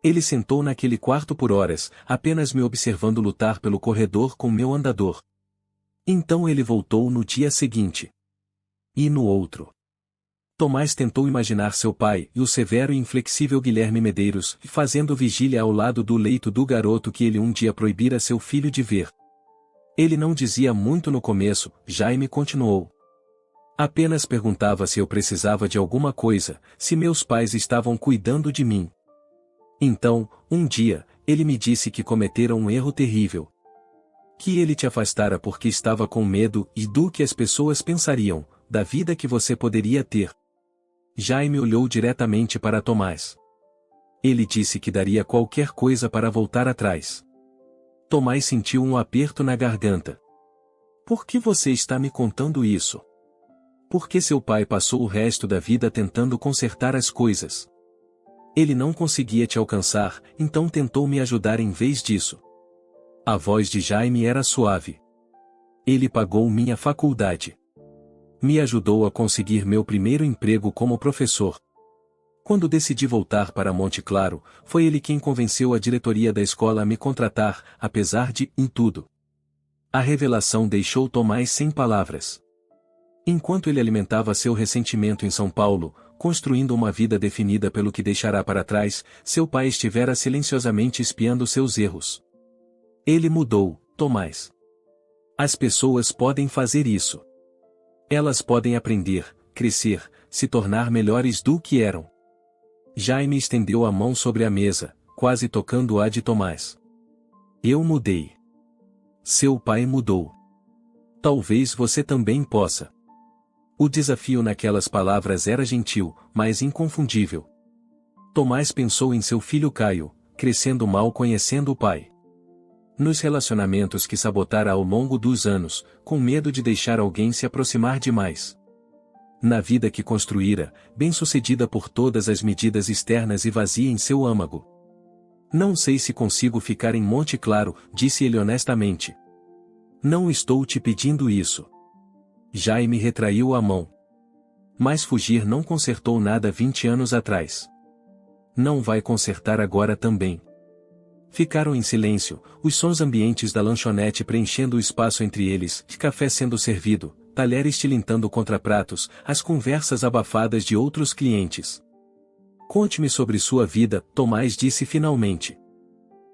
Ele sentou naquele quarto por horas, apenas me observando lutar pelo corredor com meu andador. Então ele voltou no dia seguinte. E no outro. Tomás tentou imaginar seu pai e o severo e inflexível Guilherme Medeiros fazendo vigília ao lado do leito do garoto que ele um dia proibira seu filho de ver. Ele não dizia muito no começo, Jaime continuou. Apenas perguntava se eu precisava de alguma coisa, se meus pais estavam cuidando de mim. Então, um dia, ele me disse que cometera um erro terrível. Que ele te afastara porque estava com medo e do que as pessoas pensariam, da vida que você poderia ter. Jaime olhou diretamente para Tomás. Ele disse que daria qualquer coisa para voltar atrás. Tomás sentiu um aperto na garganta. Por que você está me contando isso? Porque seu pai passou o resto da vida tentando consertar as coisas. Ele não conseguia te alcançar, então tentou me ajudar em vez disso. A voz de Jaime era suave. Ele pagou minha faculdade. Me ajudou a conseguir meu primeiro emprego como professor. Quando decidi voltar para Monte Claro, foi ele quem convenceu a diretoria da escola a me contratar, apesar de, em tudo. A revelação deixou Tomás sem palavras. Enquanto ele alimentava seu ressentimento em São Paulo, construindo uma vida definida pelo que deixará para trás, seu pai estivera silenciosamente espiando seus erros. Ele mudou, Tomás. As pessoas podem fazer isso. Elas podem aprender, crescer, se tornar melhores do que eram. Jaime estendeu a mão sobre a mesa, quase tocando a de Tomás. Eu mudei. Seu pai mudou. Talvez você também possa. O desafio naquelas palavras era gentil, mas inconfundível. Tomás pensou em seu filho Caio, crescendo mal conhecendo o pai. Nos relacionamentos que sabotara ao longo dos anos, com medo de deixar alguém se aproximar demais. Na vida que construíra, bem-sucedida por todas as medidas externas e vazia em seu âmago. Não sei se consigo ficar em Monte Claro, disse ele honestamente. Não estou te pedindo isso. Jaime retraiu a mão. Mas fugir não consertou nada 20 anos atrás. Não vai consertar agora também. Ficaram em silêncio, os sons ambientes da lanchonete preenchendo o espaço entre eles, café sendo servido, talheres tilintando contra pratos, as conversas abafadas de outros clientes. Conte-me sobre sua vida, Tomás disse finalmente.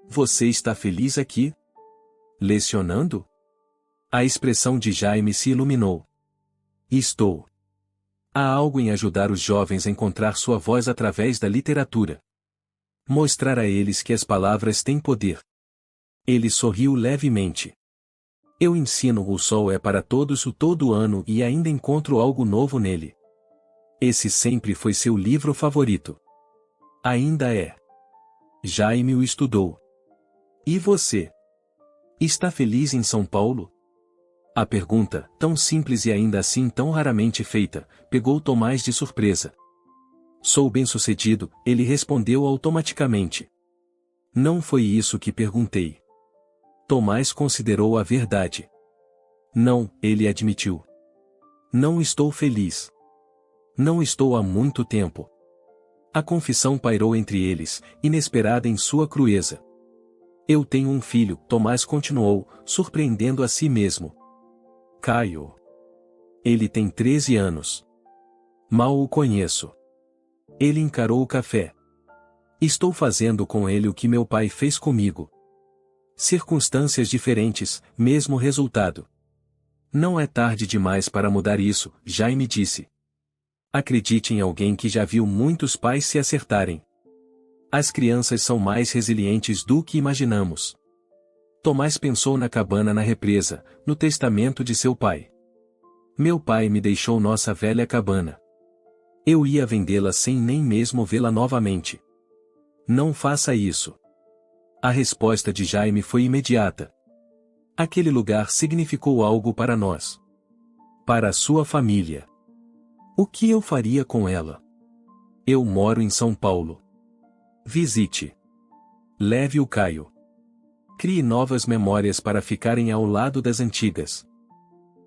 Você está feliz aqui? Lecionando? A expressão de Jaime se iluminou. Estou. Há algo em ajudar os jovens a encontrar sua voz através da literatura. Mostrar a eles que as palavras têm poder. Ele sorriu levemente. Eu ensino o sol é para todos o todo ano e ainda encontro algo novo nele. Esse sempre foi seu livro favorito. Ainda é. Jaime o estudou. E você? Está feliz em São Paulo? A pergunta, tão simples e ainda assim tão raramente feita, pegou Tomás de surpresa. Sou bem-sucedido, ele respondeu automaticamente. Não foi isso que perguntei. Tomás considerou a verdade. Não, ele admitiu. Não estou feliz. Não estou há muito tempo. A confissão pairou entre eles, inesperada em sua crueza. Eu tenho um filho, Tomás continuou, surpreendendo a si mesmo. Caio. Ele tem 13 anos. Mal o conheço. Ele encarou o café. Estou fazendo com ele o que meu pai fez comigo. Circunstâncias diferentes, mesmo resultado. Não é tarde demais para mudar isso, Jaime disse. Acredite em alguém que já viu muitos pais se acertarem. As crianças são mais resilientes do que imaginamos. Tomás pensou na cabana na represa, no testamento de seu pai. Meu pai me deixou nossa velha cabana. Eu ia vendê-la sem nem mesmo vê-la novamente. Não faça isso. A resposta de Jaime foi imediata. Aquele lugar significou algo para nós. Para a sua família. O que eu faria com ela? Eu moro em São Paulo. Visite. Leve o Caio. Crie novas memórias para ficarem ao lado das antigas.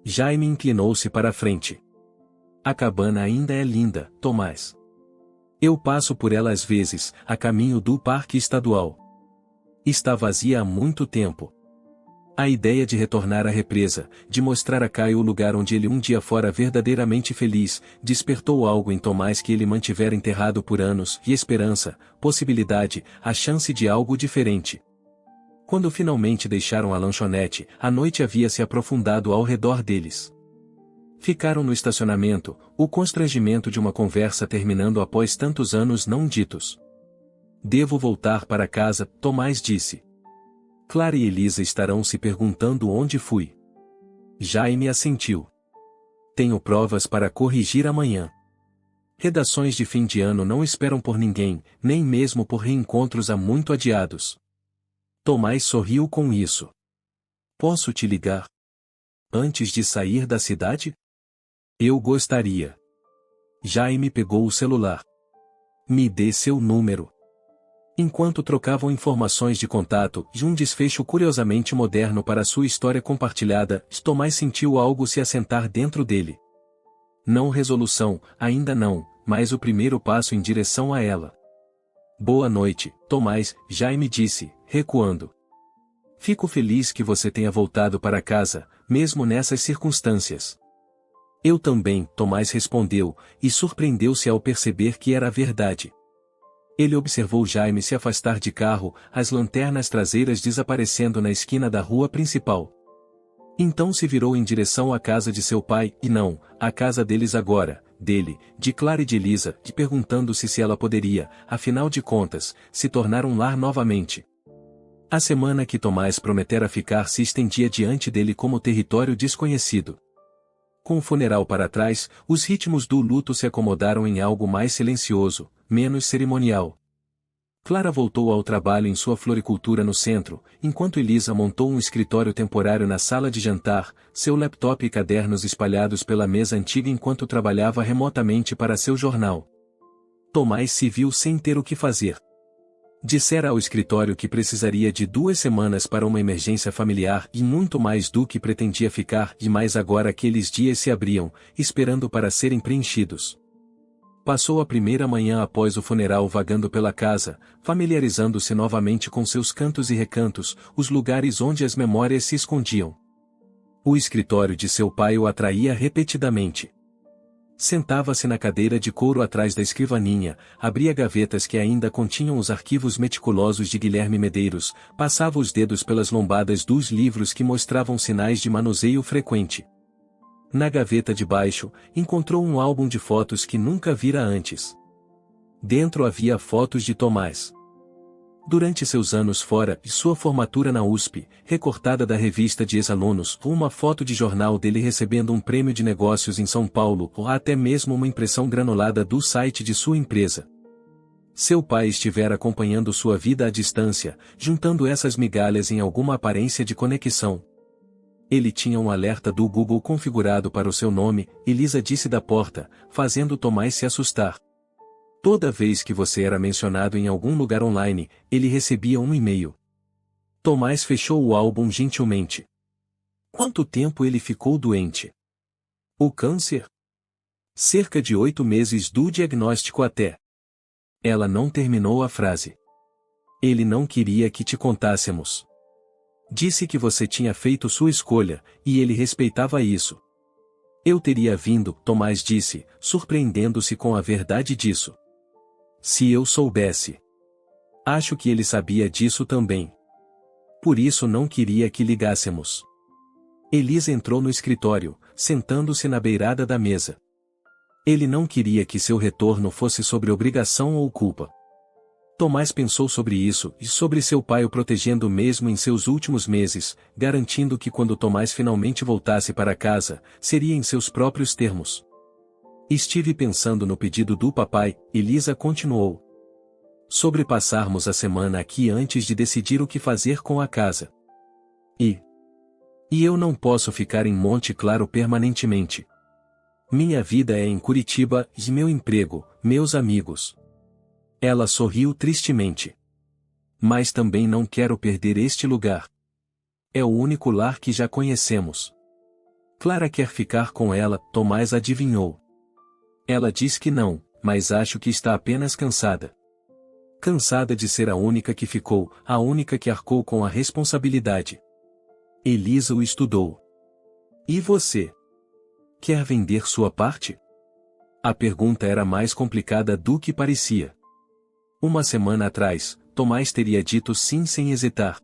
Jaime inclinou-se para a frente. A cabana ainda é linda, Tomás. Eu passo por ela às vezes, a caminho do Parque Estadual. Está vazia há muito tempo. A ideia de retornar à represa, de mostrar a Caio o lugar onde ele um dia fora verdadeiramente feliz, despertou algo em Tomás que ele mantivera enterrado por anos, e esperança, possibilidade, a chance de algo diferente. Quando finalmente deixaram a lanchonete, a noite havia se aprofundado ao redor deles. Ficaram no estacionamento, o constrangimento de uma conversa terminando após tantos anos não ditos. Devo voltar para casa, Tomás disse. Clara e Elisa estarão se perguntando onde fui. Jaime assentiu. Tenho provas para corrigir amanhã. Redações de fim de ano não esperam por ninguém, nem mesmo por reencontros há muito adiados. Tomás sorriu com isso. Posso te ligar? Antes de sair da cidade? Eu gostaria. Jaime pegou o celular. Me dê seu número. Enquanto trocavam informações de contato e um desfecho curiosamente moderno para sua história compartilhada, Tomás sentiu algo se assentar dentro dele. Não resolução, ainda não, mas o primeiro passo em direção a ela. Boa noite, Tomás, Jaime disse, recuando. Fico feliz que você tenha voltado para casa, mesmo nessas circunstâncias. Eu também, Tomás respondeu, e surpreendeu-se ao perceber que era verdade. Ele observou Jaime se afastar de carro, as lanternas traseiras desaparecendo na esquina da rua principal. Então se virou em direção à casa de seu pai, e não, à casa deles agora, dele, de Clara e de Elisa, perguntando-se se ela poderia, afinal de contas, se tornar um lar novamente. A semana que Tomás prometera ficar se estendia diante dele como território desconhecido. Com o funeral para trás, os ritmos do luto se acomodaram em algo mais silencioso, menos cerimonial. Clara voltou ao trabalho em sua floricultura no centro, enquanto Elisa montou um escritório temporário na sala de jantar, seu laptop e cadernos espalhados pela mesa antiga enquanto trabalhava remotamente para seu jornal. Tomás se viu sem ter o que fazer. Dissera ao escritório que precisaria de 2 semanas para uma emergência familiar e muito mais do que pretendia ficar, e mais agora aqueles dias se abriam, esperando para serem preenchidos. Passou a primeira manhã após o funeral vagando pela casa, familiarizando-se novamente com seus cantos e recantos, os lugares onde as memórias se escondiam. O escritório de seu pai o atraía repetidamente. Sentava-se na cadeira de couro atrás da escrivaninha, abria gavetas que ainda continham os arquivos meticulosos de Guilherme Medeiros, passava os dedos pelas lombadas dos livros que mostravam sinais de manuseio frequente. Na gaveta de baixo, encontrou um álbum de fotos que nunca vira antes. Dentro havia fotos de Tomás. Durante seus anos fora e sua formatura na USP, recortada da revista de ex-alunos, uma foto de jornal dele recebendo um prêmio de negócios em São Paulo ou até mesmo uma impressão granulada do site de sua empresa. Seu pai estivera acompanhando sua vida à distância, juntando essas migalhas em alguma aparência de conexão. Ele tinha um alerta do Google configurado para o seu nome, Elisa disse da porta, fazendo Tomás se assustar. Toda vez que você era mencionado em algum lugar online, ele recebia um e-mail. Tomás fechou o álbum gentilmente. Quanto tempo ele ficou doente? O câncer? Cerca de 8 meses do diagnóstico até. Ela não terminou a frase. Ele não queria que te contássemos. Disse que você tinha feito sua escolha, e ele respeitava isso. Eu teria vindo, Tomás disse, surpreendendo-se com a verdade disso. Se eu soubesse. Acho que ele sabia disso também. Por isso não queria que ligássemos. Elisa entrou no escritório, sentando-se na beirada da mesa. Ele não queria que seu retorno fosse sobre obrigação ou culpa. Tomás pensou sobre isso e sobre seu pai o protegendo mesmo em seus últimos meses, garantindo que quando Tomás finalmente voltasse para casa, seria em seus próprios termos. Estive pensando no pedido do papai, Elisa continuou. Sobre passarmos a semana aqui antes de decidir o que fazer com a casa. E eu não posso ficar em Monte Claro permanentemente. Minha vida é em Curitiba e meu emprego, meus amigos. Ela sorriu tristemente. Mas também não quero perder este lugar. É o único lar que já conhecemos. Clara quer ficar com ela, Tomás adivinhou. Ela diz que não, mas acho que está apenas cansada. Cansada de ser a única que ficou, a única que arcou com a responsabilidade. Elisa o estudou. E você? Quer vender sua parte? A pergunta era mais complicada do que parecia. Uma semana atrás, Tomás teria dito sim sem hesitar.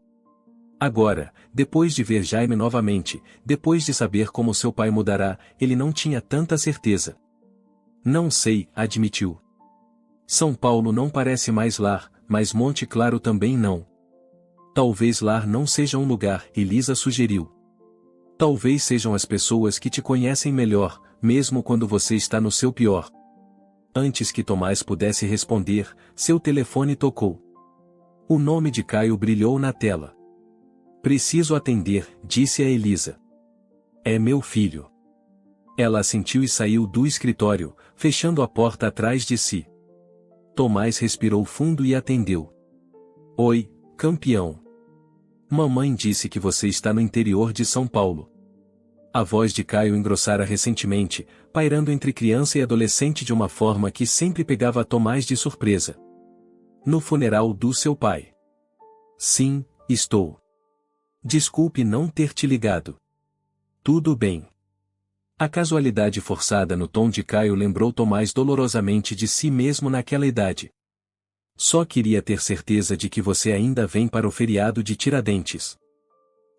Agora, depois de ver Jaime novamente, depois de saber como seu pai mudará, ele não tinha tanta certeza. Não sei, admitiu. São Paulo não parece mais lar, mas Monte Claro também não. Talvez lar não seja um lugar, Elisa sugeriu. Talvez sejam as pessoas que te conhecem melhor, mesmo quando você está no seu pior. Antes que Tomás pudesse responder, seu telefone tocou. O nome de Caio brilhou na tela. Preciso atender, disse a Elisa. É meu filho. Ela assentiu e saiu do escritório, fechando a porta atrás de si. Tomás respirou fundo e atendeu. Oi, campeão. Mamãe disse que você está no interior de São Paulo. A voz de Caio engrossara recentemente, pairando entre criança e adolescente de uma forma que sempre pegava Tomás de surpresa. No funeral do seu pai. Sim, estou. Desculpe não ter te ligado. Tudo bem. A casualidade forçada no tom de Caio lembrou Tomás dolorosamente de si mesmo naquela idade. Só queria ter certeza de que você ainda vem para o feriado de Tiradentes.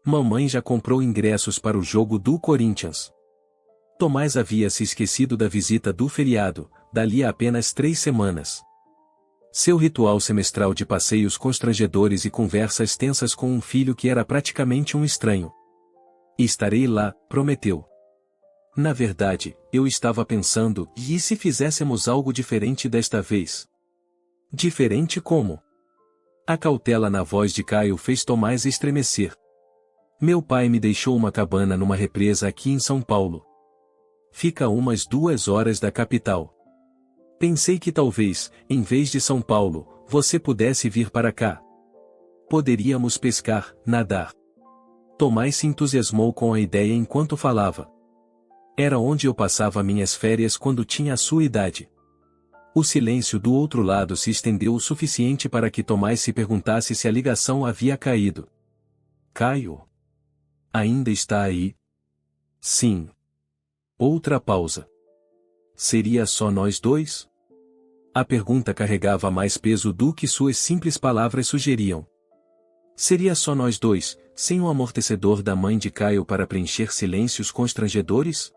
Mamãe já comprou ingressos para o jogo do Corinthians. Tomás havia se esquecido da visita do feriado, dali a apenas 3 semanas. Seu ritual semestral de passeios constrangedores e conversas tensas com um filho que era praticamente um estranho. Estarei lá, prometeu. Na verdade, eu estava pensando, e se fizéssemos algo diferente desta vez? Diferente como? A cautela na voz de Caio fez Tomás estremecer. Meu pai me deixou uma cabana numa represa aqui em São Paulo. Fica umas 2 horas da capital. Pensei que talvez, em vez de São Paulo, você pudesse vir para cá. Poderíamos pescar, nadar. Tomás se entusiasmou com a ideia enquanto falava. Era onde eu passava minhas férias quando tinha a sua idade. O silêncio do outro lado se estendeu o suficiente para que Tomás se perguntasse se a ligação havia caído. Caio? Ainda está aí? Sim. Outra pausa. Seria só nós dois? A pergunta carregava mais peso do que suas simples palavras sugeriam. Seria só nós dois, sem o amortecedor da mãe de Caio para preencher silêncios constrangedores?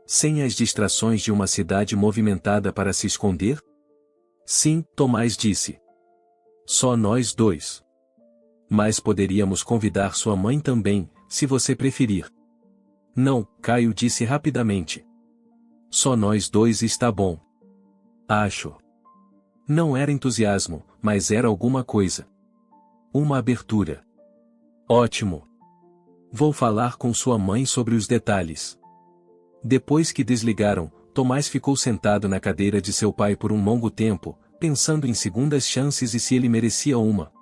Sem as distrações de uma cidade movimentada para se esconder? Sim, Tomás disse. Só nós dois. Mas poderíamos convidar sua mãe também, se você preferir. Não, Caio disse rapidamente. Só nós dois está bom. Acho. Não era entusiasmo, mas era alguma coisa. Uma abertura. Ótimo. Vou falar com sua mãe sobre os detalhes. Depois que desligaram, Tomás ficou sentado na cadeira de seu pai por um longo tempo, pensando em segundas chances e se ele merecia uma.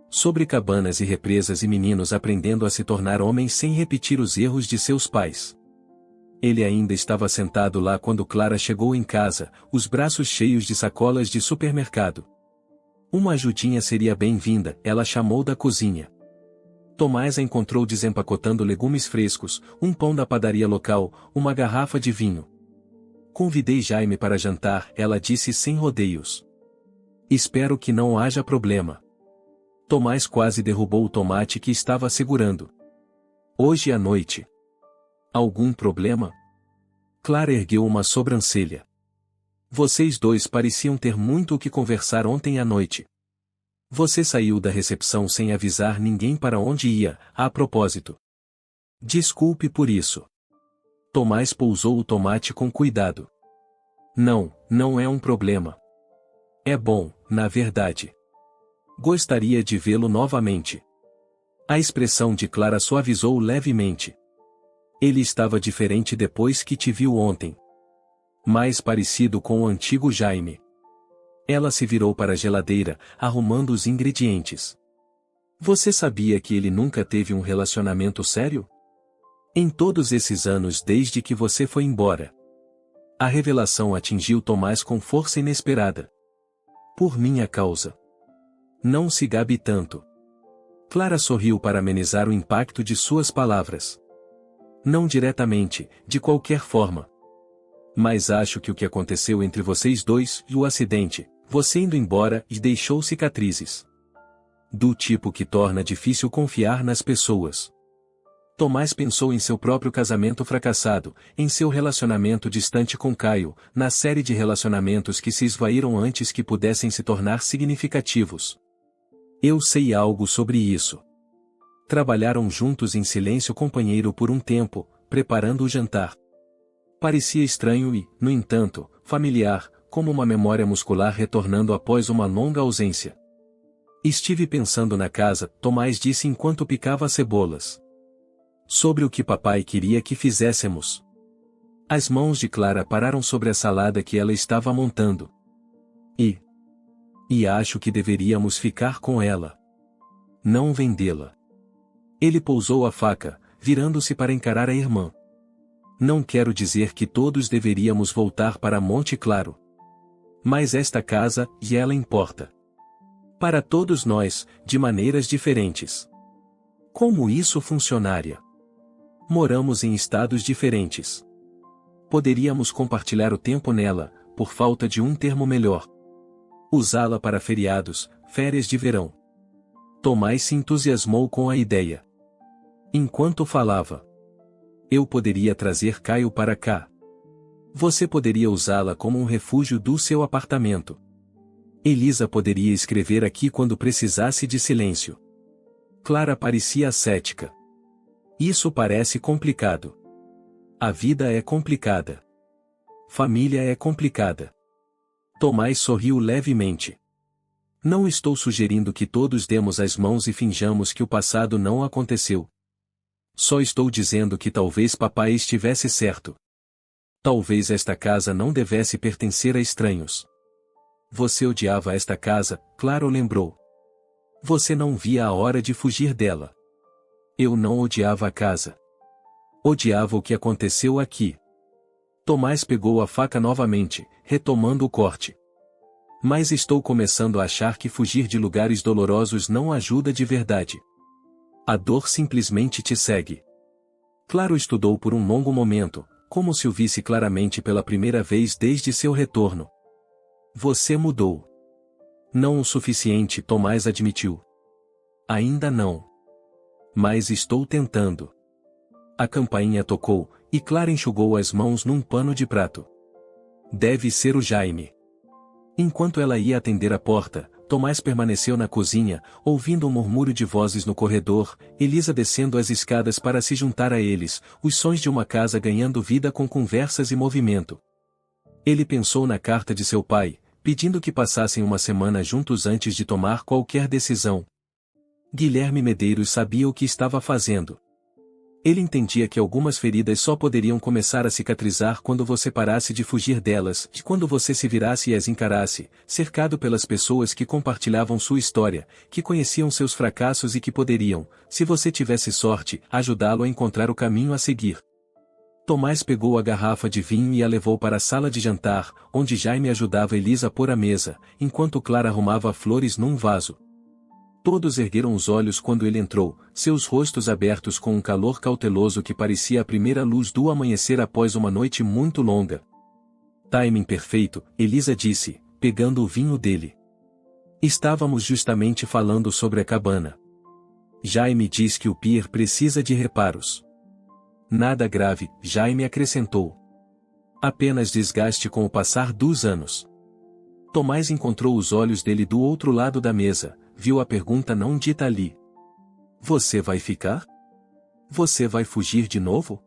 Sobre cabanas e represas e meninos aprendendo a se tornar homens sem repetir os erros de seus pais. Ele ainda estava sentado lá quando Clara chegou em casa, os braços cheios de sacolas de supermercado. Uma ajudinha seria bem-vinda, ela chamou da cozinha. Tomás a encontrou desempacotando legumes frescos, um pão da padaria local, uma garrafa de vinho. Convidei Jaime para jantar, ela disse sem rodeios. Espero que não haja problema. Tomás quase derrubou o tomate que estava segurando. Hoje à noite. Algum problema? Clara ergueu uma sobrancelha. Vocês dois pareciam ter muito o que conversar ontem à noite. Você saiu da recepção sem avisar ninguém para onde ia, a propósito. Desculpe por isso. Tomás pousou o tomate com cuidado. Não, não é um problema. É bom, na verdade. Gostaria de vê-lo novamente. A expressão de Clara suavizou levemente. Ele estava diferente depois que te viu ontem. Mais parecido com o antigo Jaime. Ela se virou para a geladeira, arrumando os ingredientes. Você sabia que ele nunca teve um relacionamento sério? Em todos esses anos desde que você foi embora. A revelação atingiu Tomás com força inesperada. Por minha causa. Não se gabe tanto. Clara sorriu para amenizar o impacto de suas palavras. Não diretamente, de qualquer forma. Mas acho que o que aconteceu entre vocês dois e o acidente, você indo embora e deixou cicatrizes. Do tipo que torna difícil confiar nas pessoas. Tomás pensou em seu próprio casamento fracassado, em seu relacionamento distante com Caio, na série de relacionamentos que se esvaíram antes que pudessem se tornar significativos. Eu sei algo sobre isso. Trabalharam juntos em silêncio companheiro por um tempo, preparando o jantar. Parecia estranho e, no entanto, familiar, como uma memória muscular retornando após uma longa ausência. Estive pensando na casa, Tomás disse enquanto picava cebolas. Sobre o que papai queria que fizéssemos. As mãos de Clara pararam sobre a salada que ela estava montando. E acho que deveríamos ficar com ela. Não vendê-la. Ele pousou a faca, virando-se para encarar a irmã. Não quero dizer que todos deveríamos voltar para Monte Claro. Mas esta casa, e ela importa. Para todos nós, de maneiras diferentes. Como isso funcionaria? Moramos em estados diferentes. Poderíamos compartilhar o tempo nela, por falta de um termo melhor. Usá-la para feriados, férias de verão. Tomás se entusiasmou com a ideia. Enquanto falava. Eu poderia trazer Caio para cá. Você poderia usá-la como um refúgio do seu apartamento. Elisa poderia escrever aqui quando precisasse de silêncio. Clara parecia cética. Isso parece complicado. A vida é complicada. Família é complicada. Tomás sorriu levemente. Não estou sugerindo que todos demos as mãos e finjamos que o passado não aconteceu. Só estou dizendo que talvez papai estivesse certo. Talvez esta casa não devesse pertencer a estranhos. Você odiava esta casa, Clara lembrou. Você não via a hora de fugir dela. Eu não odiava a casa. Odiava o que aconteceu aqui. Tomás pegou a faca novamente, retomando o corte. Mas estou começando a achar que fugir de lugares dolorosos não ajuda de verdade. A dor simplesmente te segue. Claro estudou por um longo momento, como se o visse claramente pela primeira vez desde seu retorno. Você mudou. Não o suficiente, Tomás admitiu. Ainda não. Mas estou tentando. A campainha tocou, e Clara enxugou as mãos num pano de prato. Deve ser o Jaime. Enquanto ela ia atender a porta, Tomás permaneceu na cozinha, ouvindo um murmúrio de vozes no corredor, Elisa descendo as escadas para se juntar a eles, os sons de uma casa ganhando vida com conversas e movimento. Ele pensou na carta de seu pai, pedindo que passassem uma semana juntos antes de tomar qualquer decisão. Guilherme Medeiros sabia o que estava fazendo. Ele entendia que algumas feridas só poderiam começar a cicatrizar quando você parasse de fugir delas, e quando você se virasse e as encarasse, cercado pelas pessoas que compartilhavam sua história, que conheciam seus fracassos e que poderiam, se você tivesse sorte, ajudá-lo a encontrar o caminho a seguir. Tomás pegou a garrafa de vinho e a levou para a sala de jantar, onde Jaime ajudava Elisa a pôr a mesa, enquanto Clara arrumava flores num vaso. Todos ergueram os olhos quando ele entrou, seus rostos abertos com um calor cauteloso que parecia a primeira luz do amanhecer após uma noite muito longa. Timing perfeito, Elisa disse, pegando o vinho dele. Estávamos justamente falando sobre a cabana. Jaime diz que o pier precisa de reparos. Nada grave, Jaime acrescentou. Apenas desgaste com o passar dos anos. Tomás encontrou os olhos dele do outro lado da mesa, viu a pergunta não dita ali. Você vai ficar? Você vai fugir de novo?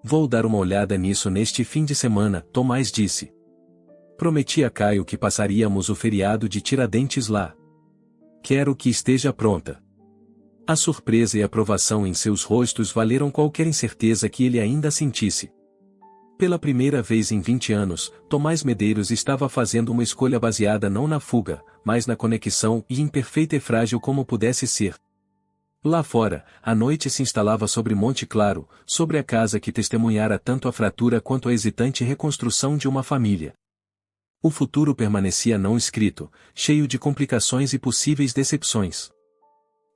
Vou dar uma olhada nisso neste fim de semana, Tomás disse. Prometi a Caio que passaríamos o feriado de Tiradentes lá. Quero que esteja pronta. A surpresa e a aprovação em seus rostos valeram qualquer incerteza que ele ainda sentisse. Pela primeira vez em 20 anos, Tomás Medeiros estava fazendo uma escolha baseada não na fuga, mas na conexão e imperfeita e frágil como pudesse ser. Lá fora, a noite se instalava sobre Monte Claro, sobre a casa que testemunhara tanto a fratura quanto a hesitante reconstrução de uma família. O futuro permanecia não escrito, cheio de complicações e possíveis decepções.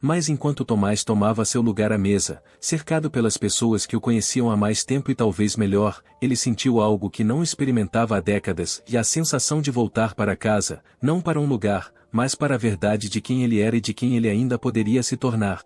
Mas enquanto Tomás tomava seu lugar à mesa, cercado pelas pessoas que o conheciam há mais tempo e talvez melhor, ele sentiu algo que não experimentava há décadas e a sensação de voltar para casa, não para um lugar, mas para a verdade de quem ele era e de quem ele ainda poderia se tornar.